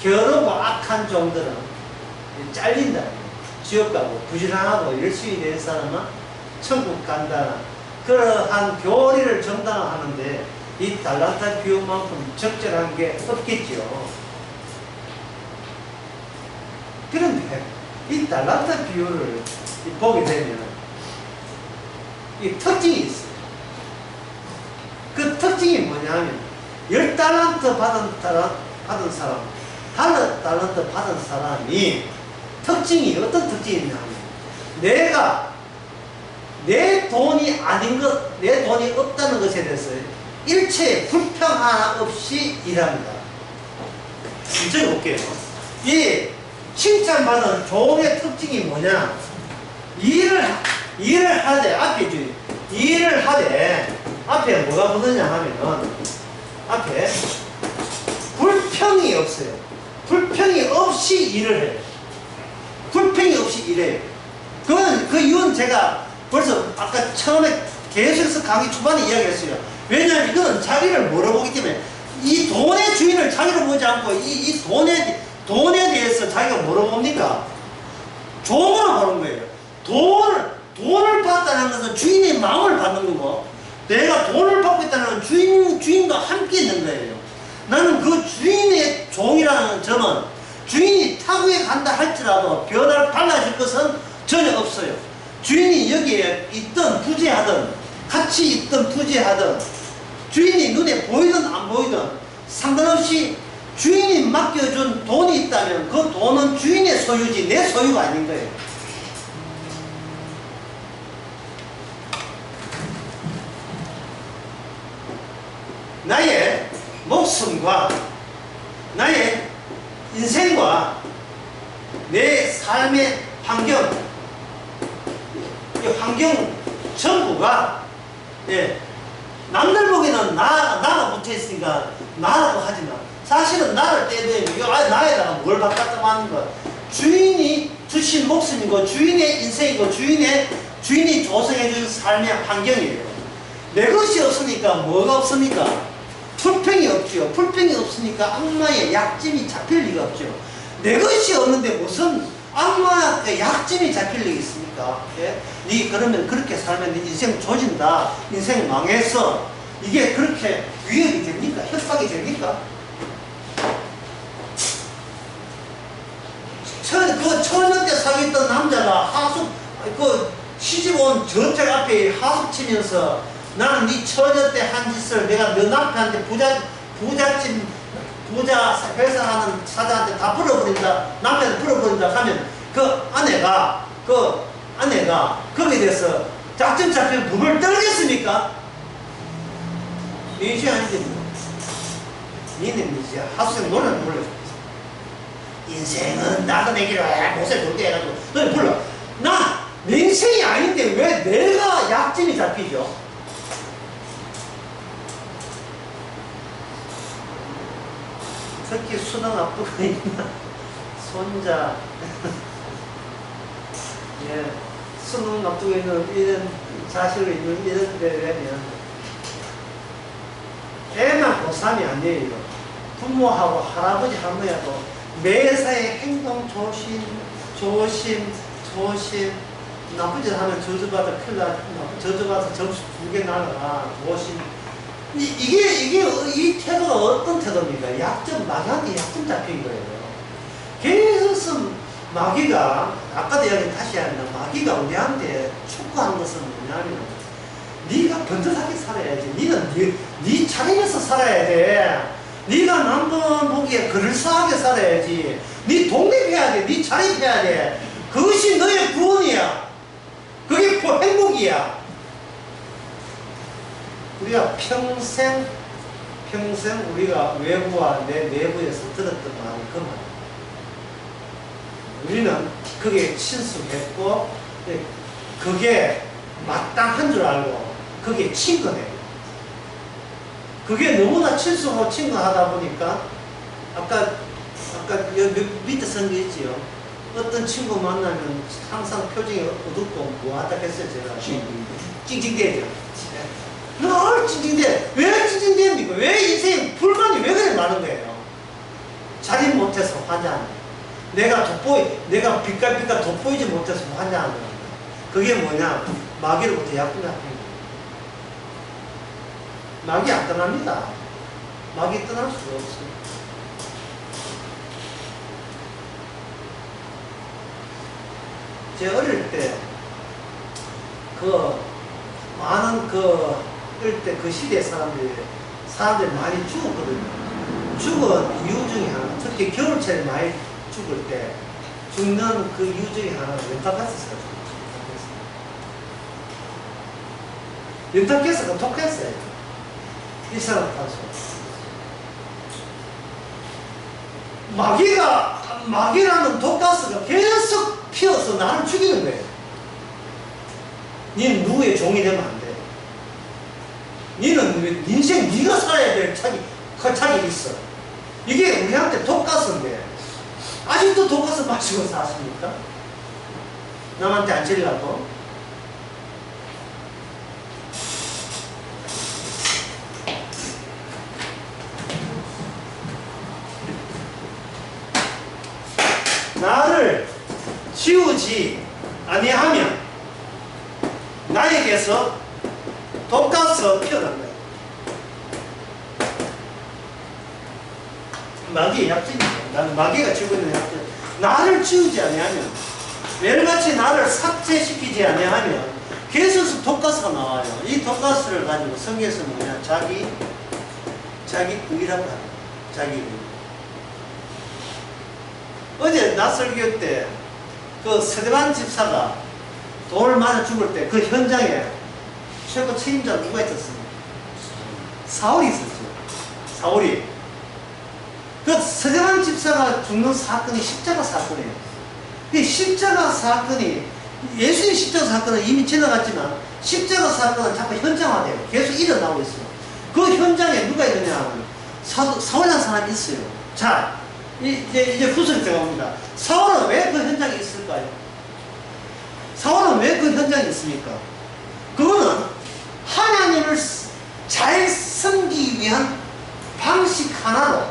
겨루고 악한 종들은 잘린다. 지옥 가고 부지런하고 열심히 된 사람은 천국 간다는 그러한 교리를 정당화하는데 이 달란트 비유만큼 적절한 게 없겠죠. 그런데 이 달란트 비유를 보게 되면 이 특징이 있어요. 그 특징이 뭐냐면 10달란트 받은 사람, 달란트 받은 사람이 특징이 어떤 특징이 있냐면, 내가 내 돈이 아닌 것, 내 돈이 없다는 것에 대해서 일체의 불평 하나 없이 일합니다. 진짜 볼게요. 이 칭찬받은 종의 특징이 뭐냐? 일을 하되, 앞에 주의. 일을 하되, 앞에 뭐가 붙느냐 하면은, 앞에 불평이 없어요. 불평이 없이 일을 해요. 불평이 없이 일해요. 그 이유는 제가 벌써 아까 처음에 계속해서 강의 초반에 이야기했어요. 왜냐하면 이건 자기를 물어보기 때문에, 이 돈의 주인을 자기를 보지 않고 이 돈에 대해서 자기가 물어봅니까? 종으로 보는 거예요. 돈을 받다는 것은 주인의 마음을 받는 거고, 내가 돈을 받고 있다는 건 주인과 함께 있는 거예요. 나는 그 주인의 종이라는 점은 주인이 타국에 간다 할지라도 변화를 달라질 것은 전혀 없어요. 주인이 여기에 있든 부재하든, 같이 있든 부재하든, 주인이 눈에 보이든 안 보이든 상관없이 주인이 맡겨준 돈이 있다면 그 돈은 주인의 소유지 내 소유가 아닌 거예요. 나의 목숨과 나의 인생과 내 삶의 환경, 이 환경 전부가, 남들 보기에는 나가 붙어있으니까 나라고 하지만 사실은 나를 떼대면 나에다가 뭘 바꿨다고 하는 거야. 주인이 주신 목숨이고 주인의 인생이고 주인이 조성해준 삶의 환경이에요. 내 것이 없으니까 뭐가 없습니까? 불평이 없죠. 불평이 없으니까 악마의 약점이 잡힐 리가 없죠. 내 것이 없는데 무슨 악마의 약점이 잡힐 리가 있습니까? 그러면 그렇게 살면 네 인생 조진다. 인생 망했어. 이게 그렇게 위협이 됩니까? 협박이 됩니까? 처녀 때 사귀었던 남자가 시집 온 저쪽 앞에 하숙 치면서, 나는 네 처녀 때 한 짓을 내가 너 남편한테 부자 회사 하는 사장한테 다 풀어버린다, 남편한테 풀어버린다 하면 그 아내가 거기에 대해서 작전 잡히면 부을 떨겠습니까? 인생 아닌데 니는 이제 하숙생 노래를 불러. 인생은 나도 내기로 못살 돌게 해가지고 노래 불러. 내 인생이 아닌데 왜 내가 약점이 잡히죠? 특히 수능 앞두고 있는 손자, 수능 앞두고 있는 이런 자식을 있는 이런 데라면 애만 고3이 아니에요. 부모하고 할아버지 할머니하고 매사에 행동 조심, 나쁜 짓 하면 저주받아 큰일 나, 저주받아서 점수 2개 날아가, 조심. 이 태도가 어떤 태도입니까? 마귀한테 약점 잡힌 거예요. 계속 마귀가, 아까도 이야기 다시 하면, 마귀가 우리한테 촉구하는 것은 뭐냐면, 네가 번듯하게 살아야지. 니는 네 차림에서 살아야 돼. 네가 남들 보기에 그럴싸하게 살아야지. 네 독립해야 돼. 네 자립해야 돼. 그것이 너의 구원이야. 그게 행복이야. 우리가 평생 우리가 외부와 내 내부에서 들었던 말이 그 말. 우리는 그게 친숙했고, 그게 마땅한 줄 알고, 그게 친근해요. 그게 너무나 친숙하고 친근하다 보니까, 아까 여기 밑에 쓴 게 있지요. 어떤 친구 만나면 항상 표정이 어둡고 뭐하다 했어요, 제가. 찡찡대죠. 늘 찡찡대. 왜 찡찡대입니까? 왜 인생 불만이 왜 그래 많은 거예요? 자립 못해서 환장하는 거예요. 내가 빛깔 돋보이지 못해서 환장하는 거예요. 그게 뭐냐? 마귀로부터 약분 잡힌 거예요. 마귀 안 떠납니다. 마귀 떠날 수가 없어요. 제 어릴 때, 어릴 때 그 시대 사람들이 많이 죽었거든요. 죽은 이유 중에 하나, 특히 겨울철에 많이 죽을 때, 죽는 그 이유 중에 하나는 연탄가스가 연탄가스가 독했어요. 일산화탄소. 마귀라는 독가스가 계속 피어서 나를 죽이는 거예요. 니는 누구의 종이 되면 안 돼. 니는 인생 니가 살아야 될 차이 있어. 이게 우리한테 독가스인데 아직도 독가스 마시고 사십니까? 남한테 안 질라고? 나를 지우지 아니하면 나에게서 독가스가 피어난다. 마귀의 약점이죠. 나는 마귀가 지고 있는 약점. 나를 지우지 아니하면, 매일같이 나를 삭제시키지 아니하면 계속 독가스가 나와요. 이 독가스를 가지고 성경에서 뭐냐, 자기 의라고 합니다. 자기 의. 어제 낮설교 때 그 스데반 집사가 돌 맞아 죽을 때 그 현장에 최고 책임자 누가 있었습니까? 사울이 있었죠. 사울이. 그 스데반 집사가 죽는 사건이 십자가 사건이에요. 이 십자가 사건이, 예수의 십자가 사건은 이미 지나갔지만 십자가 사건은 자꾸 현장화돼요. 계속 일어나고 있어요. 그 현장에 누가 있느냐 하면 사울이라는 사람이 있어요. 자, 이제 후설이 들어갑니다. 사울은 왜 그 현장에 있을까요? 사울은 왜 그 현장에 있습니까? 그거는 하나님을 잘 섬기기 위한 방식 하나로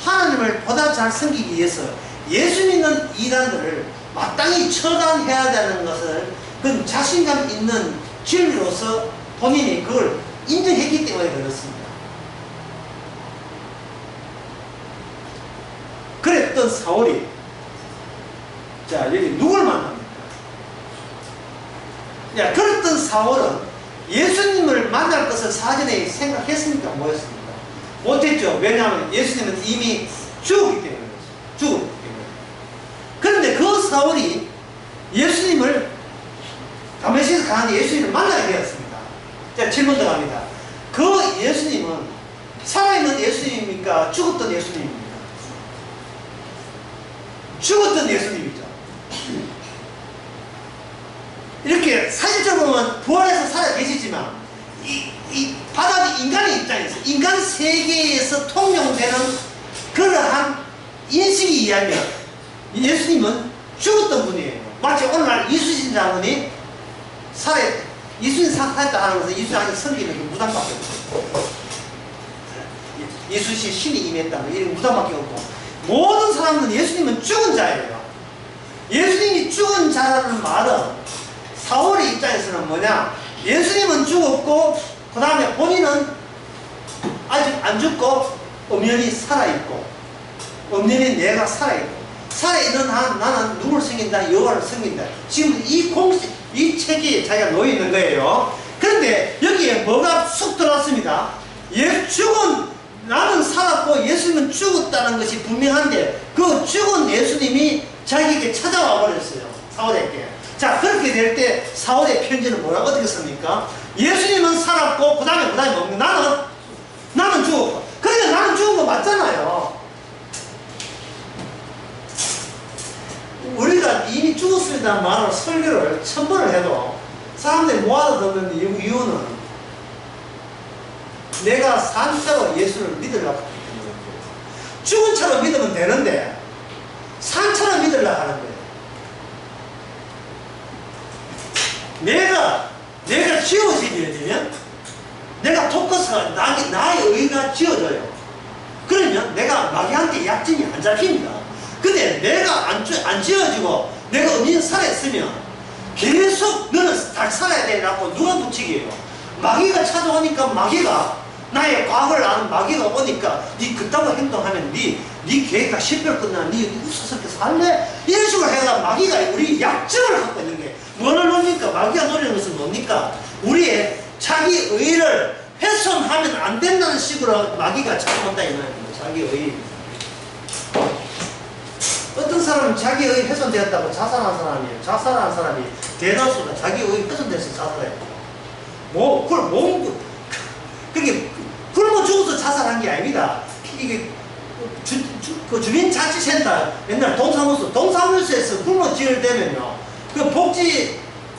하나님을 보다 잘 섬기기 위해서 예수 믿는 이단들을 마땅히 처단해야 되는 것을 그 자신감 있는 진리로서 본인이 그걸 인정했기 때문에 그렇습니다. 그랬던 사울이, 자, 여기 누굴 만납니까? 야, 그랬던 사울은 예수님을 만날 것을 사전에 생각했습니까? 뭐였습니까? 못했죠. 왜냐하면 예수님은 이미 죽었기 때문에 그렇죠. 죽었기 때문에. 그런데 그 사울이 예수님을, 다메섹에서 가는 예수님을 만나게 되었습니다. 자, 질문 들어갑니다. 그 예수님은 살아있는 예수님입니까? 죽었던 예수님입니까? 죽었던 예수님이죠. 이렇게 사실적으로 보면 부활해서 살아 계시지만 이 바닥이 인간의 입장에서, 인간 세계에서 통용되는 그러한 인식에 의하면 예수님은 죽었던 분이에요. 마치 오늘날 이수신 장군이 이수신 살아있다 하는 것은 이수신 아직 섬기는 그 무당밖에 없어요. 이수신 신이 임했다는 이런 무당밖에 없고, 모든 사람들은 예수님은 죽은 자예요. 예수님이 죽은 자라는 말은 사울의 입장에서는 뭐냐, 예수님은 죽었고 그 다음에 본인은 아직 안 죽고 엄연히 살아있고, 엄연히 내가 살아있고, 살아있는 한 나는 누구를 섬긴다? 여호와를 섬긴다. 지금 이 체계에 자기가 놓여있는 거예요. 그런데 여기에 뭐가 쑥 들어왔습니다. 나는 살았고 예수님은 죽었다는 것이 분명한데 그 죽은 예수님이 자기에게 찾아와 버렸어요. 사울에게. 자, 그렇게 될 때 사울의 편지는 뭐라고 어떻게 씁니까? 예수님은 살았고 그 다음에 먹는, 나는 죽었고. 그러니까 나는 죽은 거 맞잖아요. 우리가 이미 죽었습니다는 말을 설교를 1000번을 해도 사람들이 모아서 듣는 이유는 내가 산차로 예수를 믿으려고 하기 때문에, 죽은 차로 믿으면 되는데 산차로 믿으려고 하는 거예요. 내가 지어지면 내가 독가스가 나의 의가 지어져요. 그러면 내가 마귀한테 약점이 안 잡힙니다. 근데 내가 안 지어지고 내가 엄연히 살아있으면 계속 너는 잘 살아야 되라고 누가 붙이게요? 마귀가 찾아오니까, 마귀가 나의 과거를 아는 마귀가 오니까 니 그따구 행동하면 니 계획가 10별 끝나, 니 웃어서 살래? 이런 식으로 해가 마귀가 우리 약점을 갖고 있는 게 뭐를 뭡니까? 마귀가 노리는 것은 뭡니까? 우리의 자기 의를 훼손하면 안 된다는 식으로 마귀가 찾아온다 이 말입니다. 자기 의. 어떤 사람은 자기의 훼손되었다고 자살한 사람이에요. 자살한 사람이 대다수가 자기의 훼손돼서 자살해요. 그게 굶어 죽어서 자살한 게 아닙니다. 이게 그 주민자치센터 옛날 동사무소에서 굶어 지을되면요, 그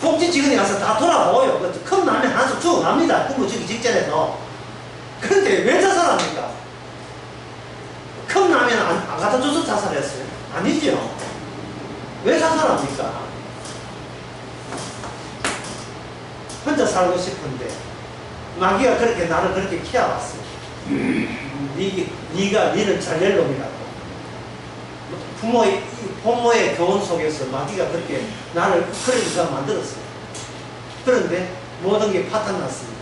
복지직원이 가서 다 돌아보고요. 그 컵라면 하나씩 주워갑니다. 굶어 죽기 직전에서. 그런데 왜 자살합니까? 컵라면 안 갖다 줘서 자살했어요? 아니죠. 왜 자살합니까? 혼자 살고 싶은데 마귀가 그렇게 나를 그렇게 키워왔어요. 니는 잘될 놈이라고. 부모의 교훈 속에서 마귀가 그렇게 나를 그러니까 만들었어요. 그런데 모든 게 파탄났습니다.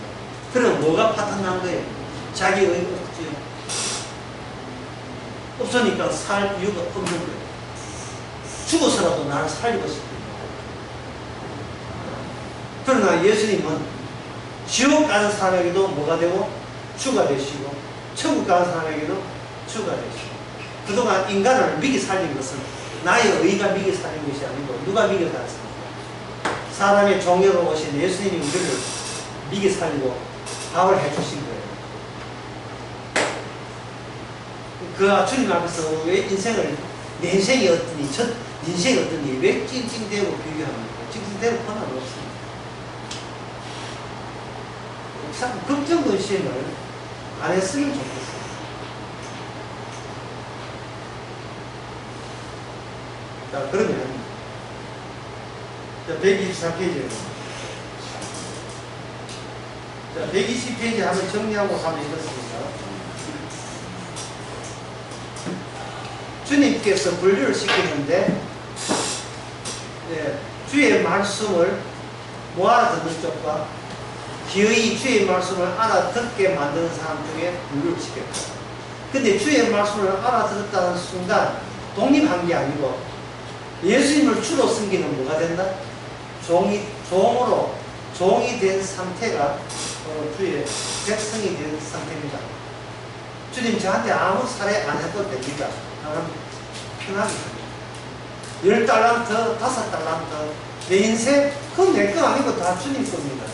그럼 뭐가 파탄난 거예요? 자기의 없으니까 살 이유가 없는 거예요. 죽어서라도 나를 살리고 싶어요. 그러나 예수님은 지옥 가는 사람에게도 뭐가 되고? 주가 되시고, 천국 가는 사람에게도 주가 되시고. 그동안 인간을 미기 살린 것은 나의 의가 미기 살린 것이 아니고 누가 미기 살았습니까? 사람의 종교로 오신 예수님이 우리를 미기 살리고 밥을 해주신 거예요. 그 주님 앞에서 왜 내 인생이 어떠니, 저 인생이 어떠니, 왜 찡찡대고 비교합니까? 찡찡대고 권한 없습니다. 참 걱정 근심을 안 했으면 좋겠어요. 자, 그러면 124페이지에 120페이지 한번 정리하고 가면 이렇습니다. 주님께서 분류를 시키는데, 주의 말씀을 못 알아듣는 쪽과 기어이 주의 말씀을 알아듣게 만드는 사람 중에 분류를 시켰다. 근데 주의 말씀을 알아들었다는 순간 독립한 게 아니고 예수님을 주로 섬기는 뭐가 된다? 종이 된 상태가 주의 백성이 된 상태입니다. 주님 저한테 아무 살해 안 해도 됩니다. 나는 편하게 합니다. 10달란트, 5달란트, 내 인생 그건 내 거 아니고 다 주님 겁니다.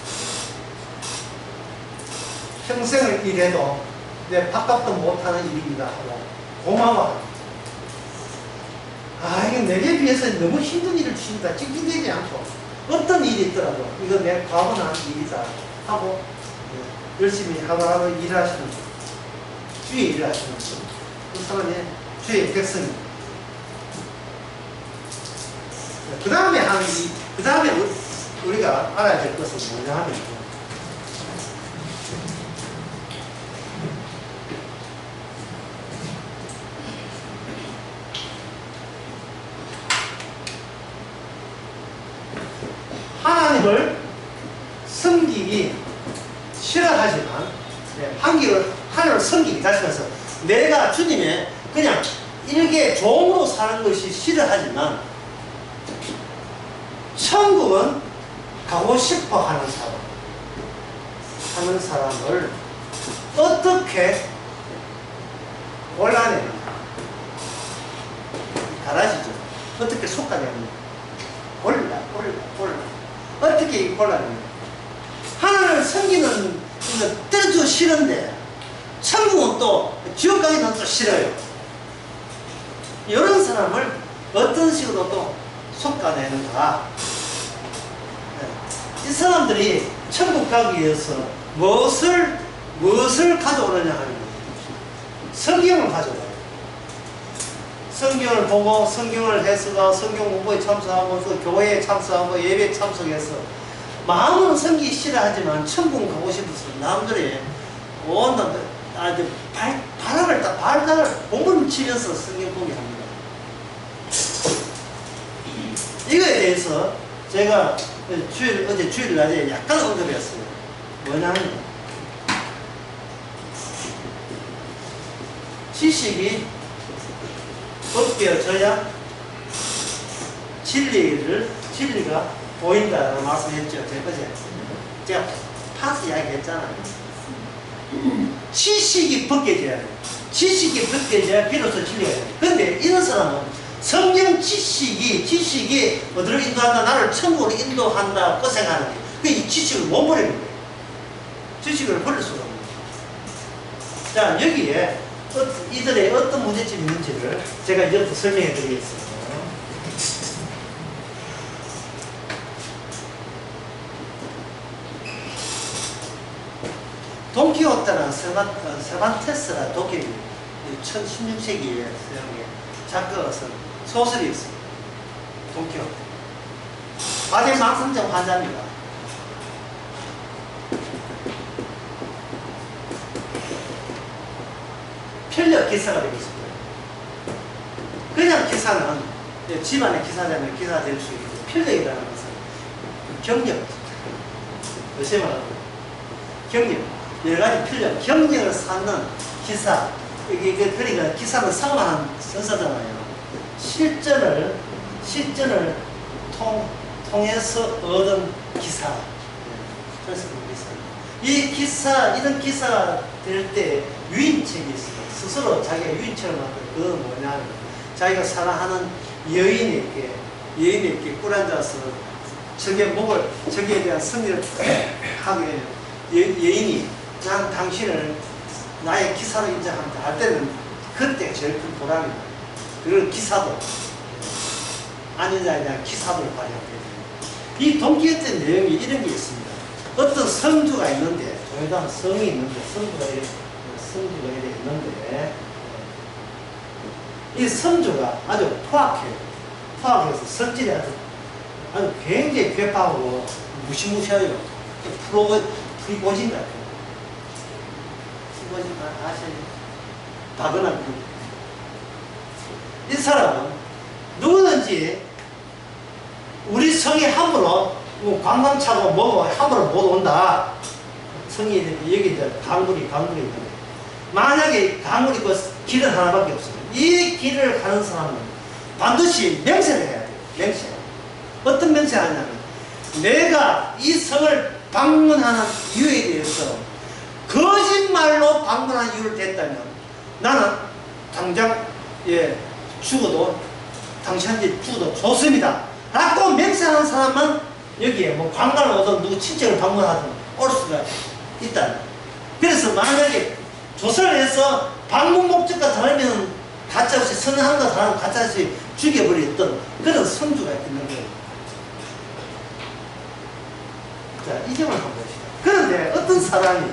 평생을 일해도 내 밥값도 못하는 일입니다 하고 고마워합니다. 이건 내게 비해서 너무 힘든 일을 주십니다. 찡찡대지 않고 어떤 일이 있더라도 이거 내 과분한 일이다 하고 열심히 하루하루 일하시는 분, 주의 일을 하시는 분, 그 사람이 주의 백성입니다. 그 다음에 우리가 알아야 될 것은 뭐냐 하면 하나님을 섬기기 싫어하지만 하나님을 섬기기 하시면서 내가 주님의 그냥 일개 종으로 사는 것이 싫어하지만 천국은 가고 싶어 하는 사람을 어떻게 골라내는가? 잘하시죠? 어떻게 속아내는가? 골라. 어떻게 골라내는가? 하나님을 섬기는 때려주기 싫은데 천국은 또 지옥 가기는 또 싫어요. 이런 사람을 어떤 식으로 또 속아내는가? 이 사람들이 천국 가기 위해서 무엇을 가져오느냐 하는 거예요. 성경을 가져와요. 성경을 보고 성경을 해석하고 성경 공부에 참석하고 또 교회에 참석하고 예배에 참석해서 마음은 섬기기 싫어하지만 천국 가고 싶어서 남들이 발을 공부를 치면서 성경 보게 합니다. 이거에 대해서 제가 어제 주일날에 약간 언급했어요. 뭐냐면 지식이 벗겨져야 진리가 보인다라고 말씀했죠. 제가 파스 이야기 했잖아요. 지식이 벗겨져야 돼요. 지식이 벗겨져야 비로소 진리가 돼요. 근데 이런 사람은 성경 지식이 어디로 인도한다? 나를 천국으로 인도한다. 그 생각하는 게. 이 지식을 못 버리는 거예요. 지식을 버릴 수가 없는 거예요. 자, 여기에 이들의 어떤 문제점이 있는지를 제가 이제부터 설명해 드리겠습니다. 돈키호테는 세반테스라 독일 16세기에 작가가 쓴 소설이 있습니다. 돈키호테. 과대망상증 환자입니다. 편력 기사가 되고 있습니다. 그냥 기사는 집안의 기사자면 기사 될 수 있고, 편력이라는 것은 경력, 요새 말하는 경력, 여러가지 편력, 경력을 쌓는 기사. 그러니까 기사는 상황한 선사잖아요. 실전을 통해서 얻은 기사. 그래서 이런 기사가 될 때 유인책이 있어요. 스스로 자기가 유인책을 만든 그건 뭐냐면, 자기가 사랑하는 여인에게 꿇어앉아서 저기에 대한 승리를 하게 여인이 난 당신을 나의 기사로 인정한다 할 때는 그때 제일 큰 보람이다. 그리고 기사도 아닌 자에 대한 기사도를 발휘하게 됩니다. 이 돈키호테 내용이 이런 게 있습니다. 어떤 성주가 있는데, 동해당 성이 있는데, 성주가 이렇게 있는데, 이 성주가 아주 포악해요. 포악해서 성질이 아주 굉장히 괴팍하고 무시무시해요. 프리고진 같아요. 프리고진 아시죠? 박은한 이 사람은 누구든지 우리 성에 함부로 관광 차고 뭐고 함부로 못 온다. 성이 여기 이제 강물이 있는데, 만약에 강물이 그 길은 하나밖에 없습니다. 이 길을 가는 사람은 반드시 맹세를 해야 돼요. 맹세. 어떤 맹세를 하냐면, 내가 이 성을 방문하는 이유에 대해서 거짓말로 방문한 이유를 댔다면 나는 당장 죽어도 당신한테 죽어도 좋습니다 라고 맹세하는 사람만 여기에 뭐 관광을 오든 누구 친척을 방문하든 올 수가 있다. 그래서 만약에 조사를 해서 방문 목적과 다르면 가짜없이 선언한과 다르면 가짜없이 죽여버렸던 그런 성주가 있는 거예요. 자, 이 점을 한번 봅시다. 그런데 어떤 사람이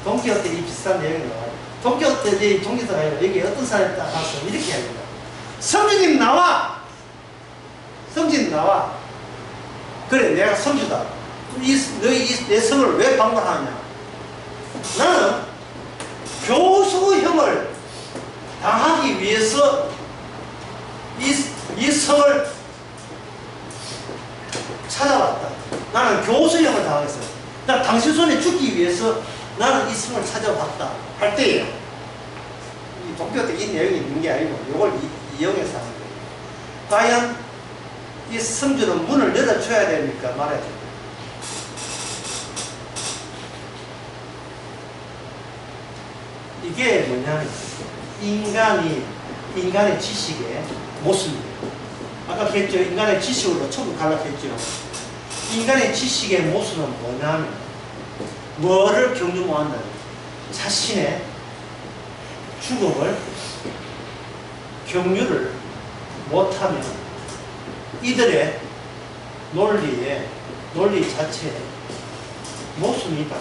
돈키호테 이 비슷한 내용이 나와요. 돈키호테 종기서가 아니라 여기 어떤 사람이 딱 가서 이렇게 합니다. 성주님 나와! 성주님 나와! 그래, 내가 성주다. 너희 내 성을 왜 방문하느냐? 나는 교수형을 당하기 위해서 이 성을 찾아왔다. 나는 교수형을 당하겠어요. 나 당신 손에 죽기 위해서 나는 이 성을 찾아왔다. 할 때에 이 돈키호테 이 내용이 있는 게 아니고 이걸 이용해서 하는 거예요. 과연 이 성주는 문을 열어줘야 됩니까? 말아야 됩니까? 이게 뭐냐면 인간의 지식의 모습이에요. 아까 했죠. 인간의 지식으로 천국 가려고 했죠. 인간의 지식의 모습은 뭐냐면 뭐를 경주 못한다. 자신의 죽음을 경유를 못하면 이들의 논리 자체에 모순이 있다.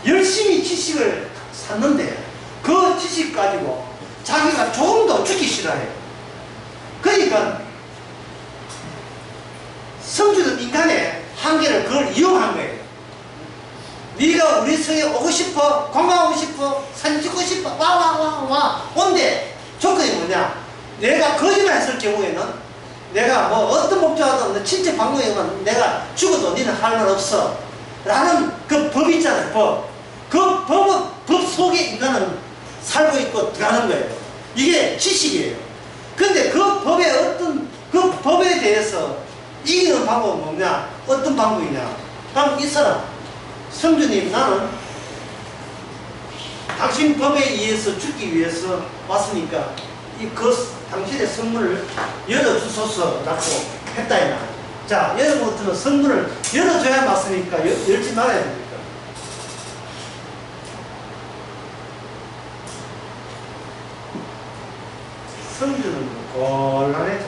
열심히 지식을 샀는데 그 지식 가지고 자기가 조금 더 죽기 싫어해요. 그러니까 성주는 인간의 한계를 그걸 이용한 거예요. 네가 우리 성에 오고 싶어, 관광하고 싶어, 사진 찍고 싶어, 와 온대. 조건이 뭐냐? 내가 거짓말 했을 경우에는 내가 뭐 어떤 목적하든 친척 방문이면 내가 죽어도 니는 할 말 없어 라는 그 법이 있잖아요. 법 속에 인간은 살고 있고 들어가는 거예요. 이게 지식이에요. 근데 그 법에 대해서 이기는 방법은 뭐냐? 어떤 방법이냐? 그럼 이 사람, 성주님, 나는 당신 법에 의해서 죽기 위해서 왔으니까 당신의 성문을 열어주소서라고 했다 이 말. 자, 여러분부터는 성문을 열어줘야 맞습니까? 열지 말아야 됩니까? 성주는 곤란해져.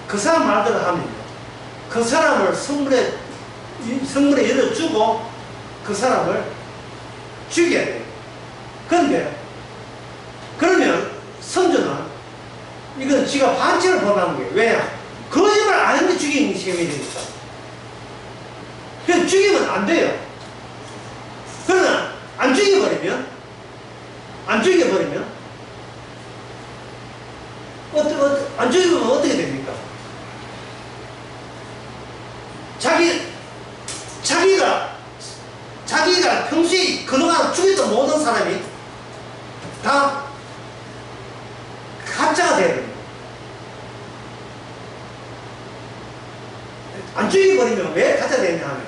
그 사람 말대로 하면 그 사람을 성문에 열어주고 그 사람을 죽여야 돼요. 그런데 그러면 성주는 이건 지가 반칙을 범한 거예요. 왜냐? 거짓말 안 했는데 죽이는 셈이 되니까. 그래서 죽이면 안 돼요. 그러나 안 죽여버리면 안 죽이면 어떻게 됩니까? 자기가 평소에 그동안 죽였던 모든 사람이 다 가짜가 돼야 됩니다. 안 죽여버리면 왜 가짜가 되냐 하면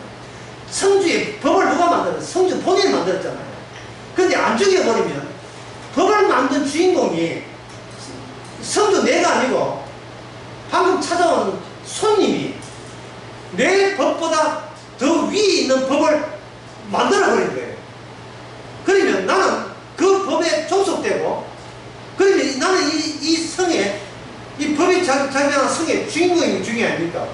성주의 법을 누가 만들었어요? 성주 본인이 만들었잖아요. 근데 안 죽여버리면 법을 만든 주인공이 성주 내가 아니고 방금 찾아온 손님이 내 법보다 더 위에 있는 법을 만들어버린 거예요. 그러면 나는 그 법에 종속되고, 그러면 나는 이 성에, 이 법이 자기가 성의 주인공이 아닙니까?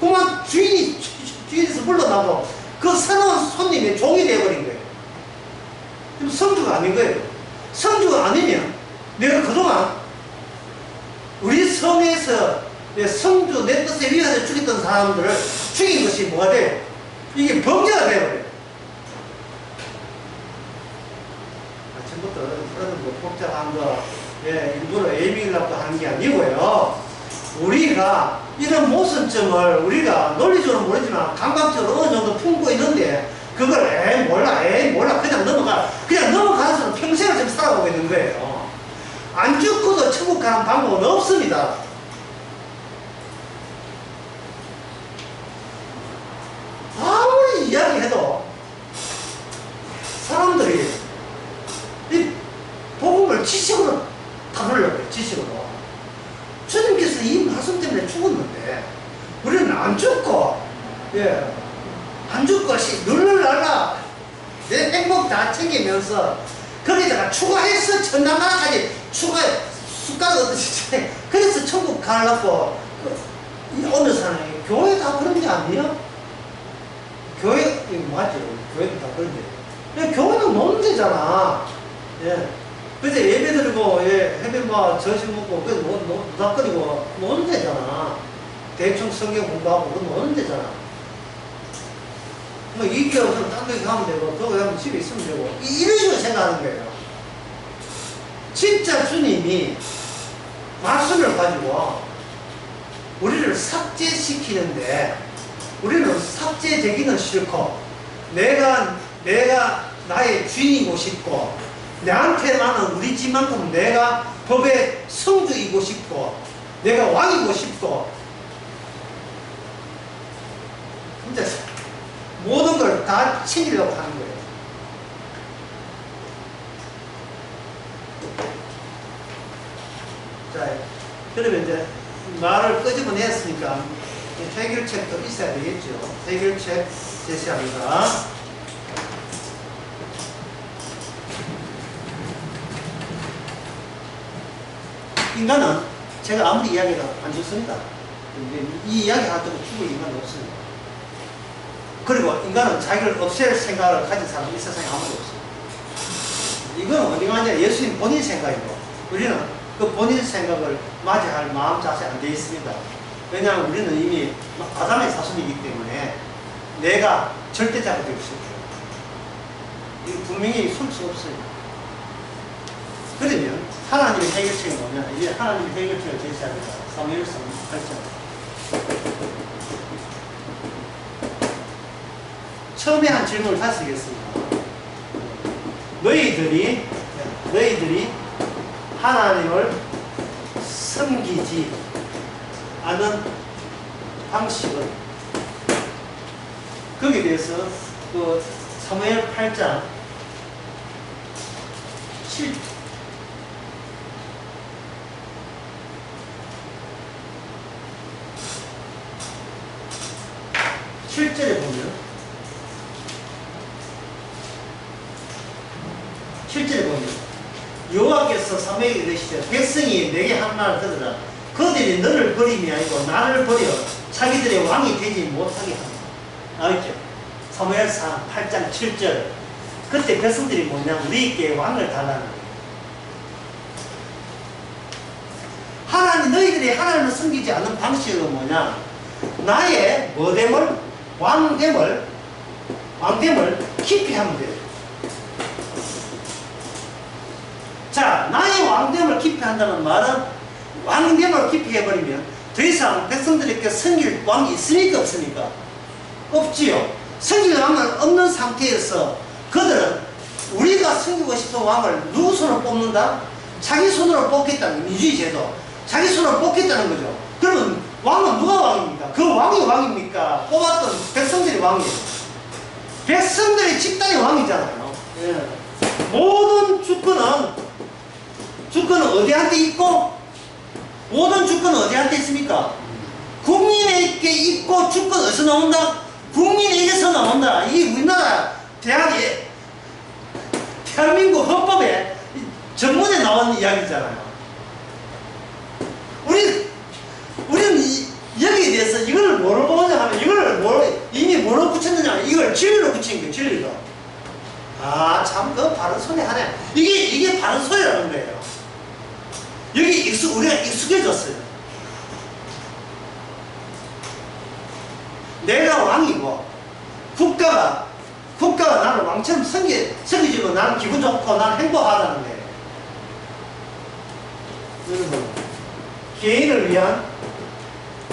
그만 주인에서 물러나고 그 새로운 손님의 종이 되어버린 거예요. 그럼 성주가 아닌 거예요. 성주가 아니면 내가 그동안 우리 성에서 성주 내 뜻에 위하여 죽였던 사람들을 죽인 것이 뭐가 돼요? 이게 범죄가 되어버려요. 아침부터 그런 뭐 복잡한 거 일부러 에이밍이라고 하는 게 아니고요. 우리가 이런 모순점을 우리가 논리적으로 모르지만 감각적으로 어느 정도 품고 있는데 그걸 몰라 그냥 넘어가서는 평생을 지금 살아가고 있는 거예요. 안 죽고도 천국 가는 방법은 없습니다. 아무리 이야기해도 사람들이 이 복음을 지식으로 다루려고 해요. 지식으로. 주님께서 이 말씀 때문에 죽었는데 우리는 안 죽고 안 죽고 룰루랄라 내 행복 다 챙기면서 거기다가 추가해서 천당나라까지 숟가락 얻으시잖아요. 그래서 천국 가려고 어느 사람이 교회 다 그런 게 아니에요? 교회 이거 맞죠? 교회도 다 그런 게. 교회는 노는 데잖아. 그래서 예배 드리고 해변과 저식 먹고 노닥거리고 노는 데잖아. 대충 성경 공부하고 그거 노는 데잖아. 뭐 이게 없으면 딴 데 가면 되고 거기 가면 집에 있으면 되고 이런 식으로 생각하는 거예요. 진짜 주님이 말씀을 가지고 우리를 삭제시키는데 우리는 삭제되기는 싫고 내가 나의 주인이고 싶고 내한테만은 우리 집만큼 내가 법의 성주이고 싶고 내가 왕이고 싶고 진짜 모든 걸 다 챙기려고 하는 거예요. 자, 그러면 이제 말을 끄집어냈으니까 해결책도 있어야 되겠죠. 해결책 제시합니다. 인간은 제가 아무리 이야기해도 안 죽습니다. 이 이야기 하더라도 죽을 인간은 없습니다. 그리고 인간은 자기를 없앨 생각을 가진 사람이 이 세상에 아무도 없습니다. 이건 어디가 아니라 예수님 본인 생각이고 우리는 그 본인 생각을 맞이할 마음 자세 안 되어 있습니다. 왜냐하면 우리는 이미 아담의 자손이기 때문에 내가 절대자가 되고 싶어요. 이거 분명히 숨을 수 없어요. 그러면 하나님의 해결책이 뭐냐? 이제 하나님의 해결책을 제시합니다. 사무엘상 8장. 처음에 한 질문을 다시 하겠습니다. 너희들이 하나님을 섬기지 않은 방식은 거기에 대해서 그 사무엘 8장 7절에 보면 7절에 보면 여호와께서 사무엘에게 이르시되 백성이 내게 한 말을 들으라. 그들이 너를 버림이 아니고 나를 버려 자기들의 왕이 되지 못하게 한다. 알겠죠? 사무엘상 8장 7절. 그때 백성들이 뭐냐? 우리에게 왕을 달라는 거예요. 하나님, 너희들이 하나님을 섬기지 않는 방식은 뭐냐? 나의 뭐됨을? 왕됨을 깊이 하면 돼요. 자, 나의 왕됨을 깊이 한다는 말은 왕됨을 깊이 해버리면 더 이상 백성들에게 섬길 왕이 있습니까? 없습니까? 없지요. 섬길 왕은 없는 상태에서 그들은 우리가 섬기고 싶은 왕을 누구 손으로 뽑는다? 자기 손으로 뽑겠다는 민주주의 제도. 자기 손으로 뽑겠다는 거죠. 그러면 왕은 누가 왕입니까? 그 왕이 왕입니까? 뽑았던 백성들이 왕이에요. 백성들의 집단이 왕이잖아요. 예. 모든 주권은 어디한테 있고, 모든 주권은 어디한테 있습니까? 국민에게 있고, 주권 어디서 나온다? 국민에게서 나온다. 이게 우리나라 대한민국 헌법에 전문에 나온 이야기잖아요. 우리는 여기에 대해서 이걸 뭐로 보느냐 하면, 이미 뭐로 붙였느냐, 이걸 진리로 붙인 거예요, 진리로. 아, 참, 그 바른 소리 하네. 이게 바른 소리라는 거예요. 여기 우리가 익숙해졌어요. 내가 왕이고, 국가가 나를 왕처럼 섬기지고 나는 기분 좋고 나는 행복하다는 거예요. 여러분, 개인을 위한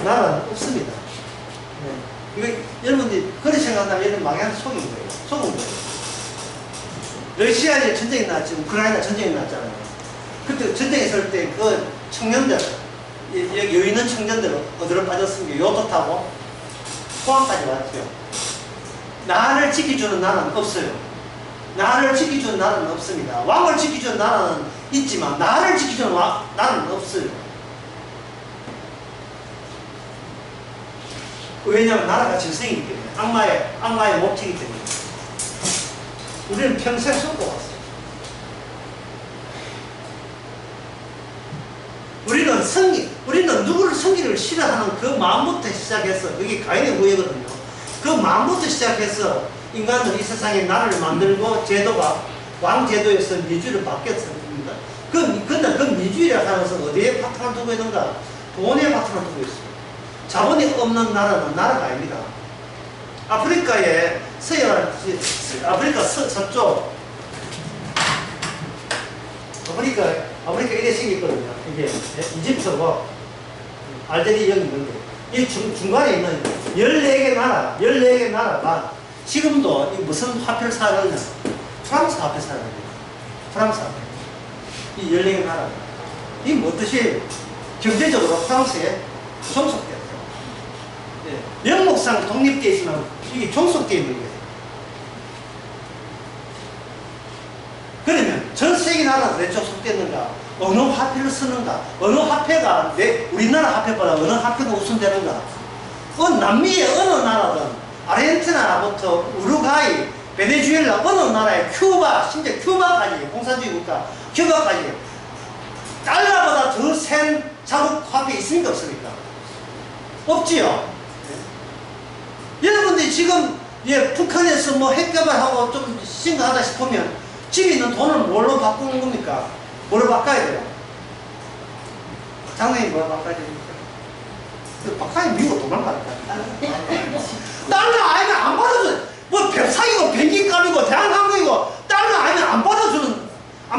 나라는 없습니다. 네. 이거 여러분들이 그렇게 생각한다면 얘는 망한 속은 거예요. 러시아에 전쟁이 났지, 우크라이나 전쟁이 났잖아요. 그때 전쟁이 있을 때 그 청년들, 여기 있는 청년들 어디로 빠졌습니까? 요트 타고 포항까지 왔죠. 나를 지켜주는 나라는 없어요. 나를 지켜주는 나라는 없습니다. 왕을 지켜주는 나라는 있지만 나를 지켜주는 나라는 없어요. 왜냐하면 나라가 질서이기 때문에, 악마의 목적이기 때문에. 우리는 평생 숨고 왔어요. 우리는 누구를 섬기기를 싫어하는 그 마음부터 시작해서, 그게 가인의 후예거든요. 그 마음부터 시작해서 인간은 이 세상에 나라를 만들고 제도가 왕제도에서 민주주의로 바뀌었습니다. 근데 그 민주주의라고 하면서 어디에 바탕을 두고 있는가? 돈에 바탕을 두고 있어요. 자본이 없는 나라는 나라가 아닙니다. 아프리카의 아프리카 서쪽, 아프리카 이래 생겼거든요. 이게 이집트고 알제리 여기 있는데, 이 중간에 있는 14개 나라가 지금도 무슨 화폐를 사용하느냐? 프랑스 화폐 사용합니다. 프랑스 화폐. 이 14개 나라. 이 뭐 뜻이에요? 경제적으로 프랑스에 종속되었죠. 예. 명목상 독립되어 있으면 이게 종속되어 있는 거예요. 그러면 전 세계 나라가 왜 종속됐는가? 어느 화폐를 쓰는가? 어느 화폐가 우리나라 화폐보다 어느 화폐가 우선되는가? 남미의 어느 나라든 아르헨티나부터 우루과이, 베네수엘라, 어느 나라에 큐바, 심지어 큐바까지, 공산주의 국가 큐바까지 달러보다 더 센 자국 화폐 있습니까? 없습니까? 없지요. 네. 여러분들이 지금 북한에서 뭐 핵개발하고 좀 심각하다 싶으면 집에 있는 돈을 뭘로 바꾸는 겁니까? 뭘로 바꿔야 돼요? 장로님 뭐 바꿔야 됩니까? 바꿔야 미국 도망갈까? 달러 아니면 안 받아줘. 뭐 벽사기고 비행기값이고 대한항공이고 달러 아니면 안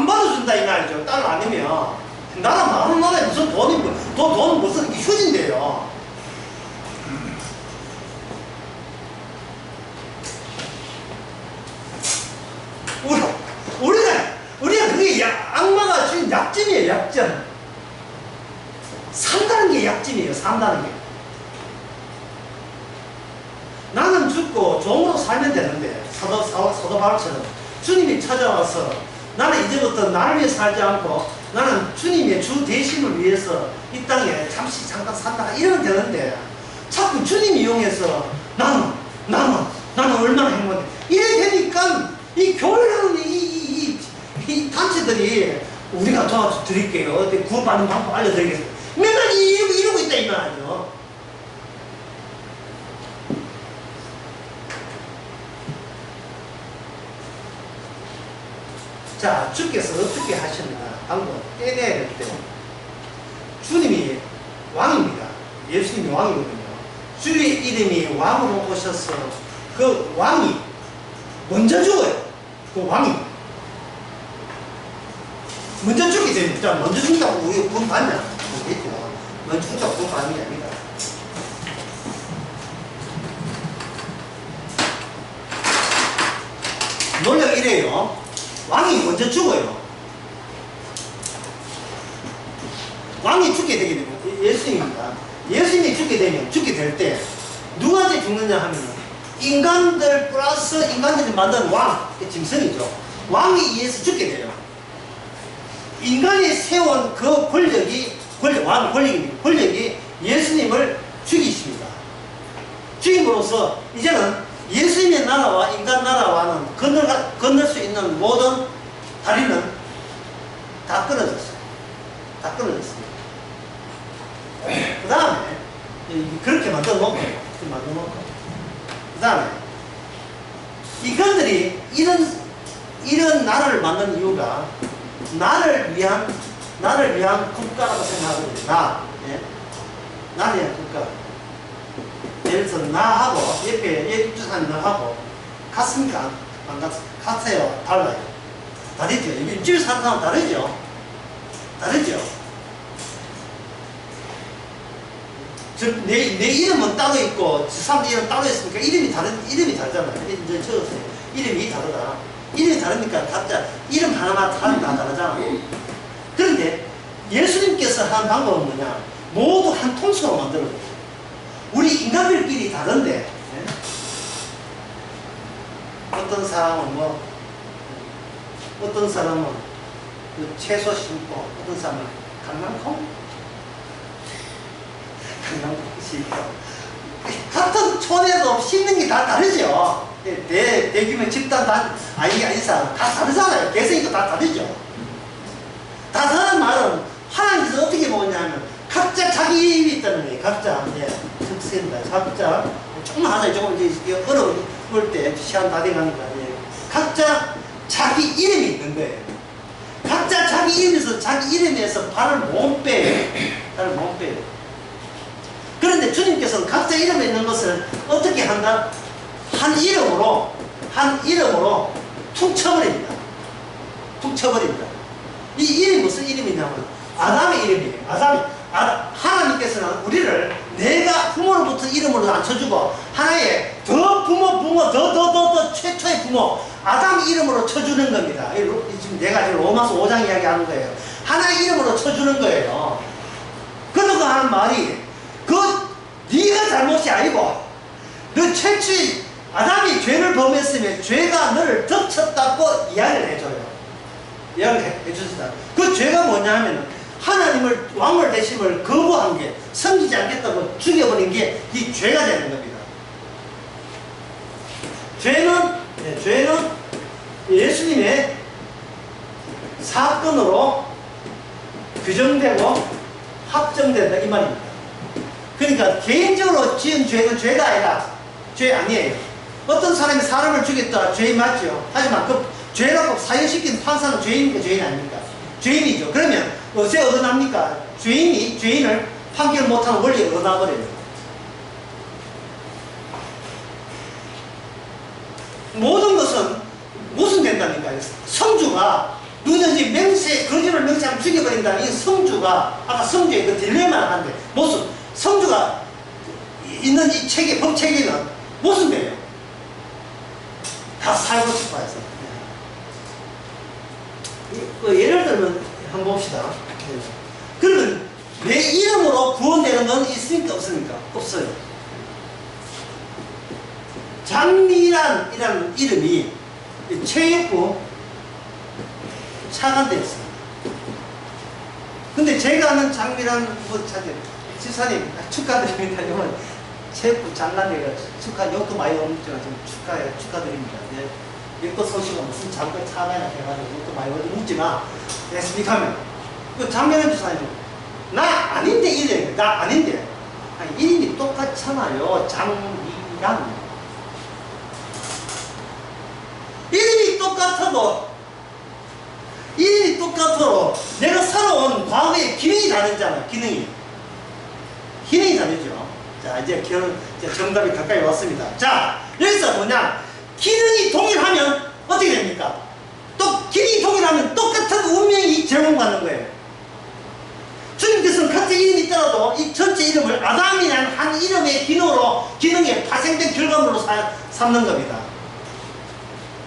받아준다 이 말이죠. 달러 아니면 나라 많은 나라에 무슨 돈 무슨 휴지인데요. 우리가 그게 악마가 주는 약점이에요. 약점. 산다는 게 약점이에요. 산다는 게. 나는 죽고 종으로 찾아와서 나는 이제부터 나를 위해 살지 않고 나는 주님의 주 대심을 위해서 이 땅에 잠깐 산다 이러면 되는데 자꾸 주님 이용해서 나는 얼마나 행복해 이래 되니까 이 교회라는 이 단체들이 우리가 도와드릴게요. 구원받는 방법 알려드리겠습니다. 맨날 이러고 있다 이 말이죠. 자, 주께서 어떻게 하셨나 한번 떼내야 될 때 주님이 왕입니다. 예수님이 왕이거든요. 주의 이름이 왕으로 오셔서 그 왕이 먼저 죽어요. 그 왕이 먼저 죽게 됩니다. 먼저 죽다고 우리 구원 받냐? 모르겠죠. 먼저 죽다고 구원 받는 게 아니다. 논리가 이래요. 왕이 먼저 죽어요. 왕이 죽게 되게 되면 예수님입니다. 예수님이 죽게 되면 죽게 될 때 누구한테 죽느냐 하면 인간들 플러스 인간들이 만든 왕, 짐승이죠. 왕에 의해서 죽게 돼요. 인간이 세운 그 권력이 예수님을 죽이십니다. 죽임으로써 이제는 예수님의 나라와 인간 나라와는 건널 수 있는 모든 다리는 다 끊어졌어요. 다 끊어졌습니다. 그 다음에 그렇게 만들어놓고 그 다음에 인간들이 이런 나라를 만든 이유가 나를 위한 국가라고 생각하거든요. 나를 위한 국가. 예를 들어서 나하고 옆에 입주사님 나하고 같습니까? 안 같아요? 달라요? 다르죠? 입주에 사는 사람 다르죠? 내 이름은 따로 있고 저 사람 이름 따로 있으니까 이름이 다르잖아요. 이제 적었어요. 이름이 다르다. 이름이 다르니까 각자 이름 하나만 다 다르잖아요. 그런데 예수님께서 한 방법은 뭐냐? 모두 한 통째로 만들어요. 우리 인간들끼리 다른데 어떤 사람은 그 채소 심고 어떤 사람은 강낭콩 심고 같은 촌에도 심는 게 다 다르죠. 대규모 집단 아닌 사람 다 다르잖아요. 개성이 다 다르죠. 다 다른 말은 하나님께서 어떻게 보냐면 각자 자기 이름이 있다는 거예요. 각자 특수입니다. 각자 조금만 하자. 조금 이제 어려울 때 시간 다 돼가니까 각자 자기 이름이 있는 거예요. 각자 자기 이름에서 발을 못 빼요. 그런데 주님께서는 각자 이름에 있는 것을 어떻게 한다? 한 이름으로 퉁쳐버립니다. 이 이름이 무슨 이름이냐면 아담의 이름이에요. 하나님께서는 우리를 내가 부모로부터 이름으로 앉혀주고 하나의 더 최초의 부모 아담 이름으로 쳐주는 겁니다. 지금 내가 지금 로마서 5장 이야기하는 거예요. 하나의 이름으로 쳐주는 거예요. 그러고 하는 말이 네가 잘못이 아니고 너 최초의 아담이 죄를 범했으면 죄가 너를 덮쳤다고 이야기를 해줘요. 해주시다. 그 죄가 뭐냐 하면 하나님을 왕을 대심을 거부한 게 섬기지 않겠다고 죽여버린 게 이 죄가 되는 겁니다. 죄는 예수님의 사건으로 규정되고 확정된다 이 말입니다. 그러니까 개인적으로 지은 죄는 죄가 아니라 죄 아니에요. 어떤 사람이 사람을 죽였다 죄인 맞죠? 하지만 그 죄라고 사형시킨 판사는 죄인입니까? 죄인 아닙니까? 죄인이죠. 그러면 어째 어긋납니까? 죄인을 판결 못하는 원리에 어긋나버려요. 모든 것은 무슨 된답니까? 성주가 누구든지 거짓을 명시하면 죽여버린다는 이 성주가 아까 성주의 그 딜레마를 하는데 무슨 성주가 있는 이 체계, 법 체계는 무슨 돼요? 다 살고 싶어 해서. 예를 들면 한번 봅시다. 그러면 내 이름으로 구원되는 건 있습니까? 없습니까? 없어요. 장미란이라는 이름이 최였고 차관되었습니다. 근데 제가 아는 장미란 뭐 찾아요. 집사님 축하드립니다. 이건 제프 장난이가 축하 욕도 많이 없지만 좀 축하드립니다. 네. 욕도 소식은 무슨 장배 차관이나 해가지고 욕도 많이 묻지만 됐습니까? 그 장미란 집사님 나 아닌데 이래 나 아닌데 아니, 이름이 똑같잖아요. 장미란 이름이 똑같아도 내가 살아온 과거의 기능이 다르잖아. 기능이 다르죠. 자 이제 정답이 가까이 왔습니다. 자 여기서 뭐냐, 기능이 동일하면 어떻게 됩니까? 또 기능이 동일하면 똑같은 운명이 제공받는 거예요. 주님께서는 같은 이름이 있더라도 이 전체 이름을 아담이라는 한 이름의 기능에 파생된 결과물로 삼는 겁니다.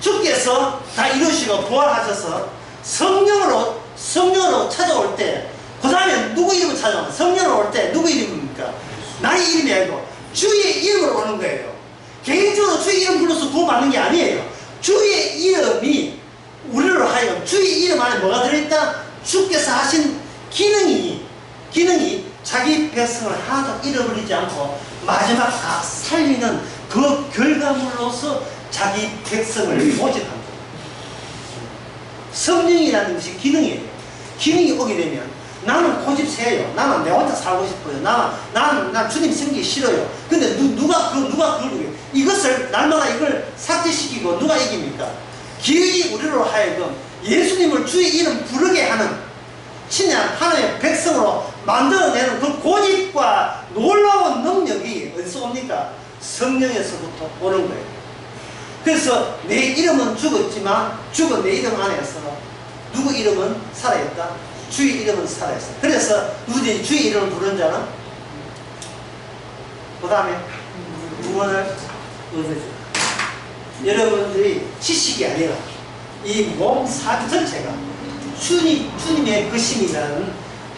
주께서 다 이루시고 부활하셔서 성령으로 찾아올 때, 그 다음에 누구 이름을 찾아오면 성령으로 올 때 누구 이름입니까? 나의 이름이 아니고 주의 이름으로 오는 거예요. 개인적으로 주의 이름 불러서 구원받는 게 아니에요. 주의 이름이 우리로 하여금 주의 이름 안에 뭐가 들어있다? 주께서 하신 기능이 자기 백성을 하나도 잃어버리지 않고 마지막 다 살리는 그 결과물로서 자기 백성을 모집한 거예요. 성령이라는 것이 기능이에요. 기능이 오게 되면 나는 고집세요. 나는 내 혼자 살고 싶어요. 난 주님 생기기 싫어요. 근데 누가 그걸 이것을 날마다 이걸 삭제시키고 누가 이깁니까? 기억이 우리로 하여금 예수님을 주의 이름 부르게 하는 신의 하나님의 백성으로 만들어내는 그 고집과 놀라운 능력이 어디서 옵니까? 성령에서부터 오는 거예요. 그래서 내 이름은 죽었지만 죽은 내 이름 안에서 누구 이름은 살아있다? 주의 이름은 살아있어. 그래서 누구든지 주의 이름을 부르는 자는 그 다음에 구원을 얻어줘. 여러분들이 지식이 아니라 이 몸 사주 전체가 주님의 그심이라는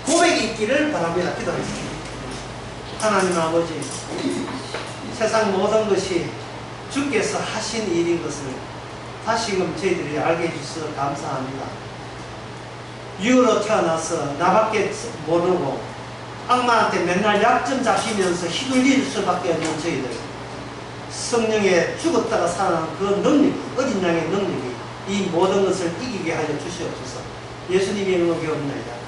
고백이 있기를 바랍니다. 기도하겠습니다. 하나님 아버지, 세상 모든 것이 주께서 하신 일인 것을 다시금 저희들이 알게 해주셔서 감사합니다. 유로 태어나서 나밖에 모르고 악마한테 맨날 약점 잡히면서 휘둘릴 수밖에 없는 저희들, 성령에 죽었다가 살아난 그 능력, 어린 양의 능력이 이 모든 것을 이기게 하여 주시옵소서. 예수님의 이름으로 기도합니다.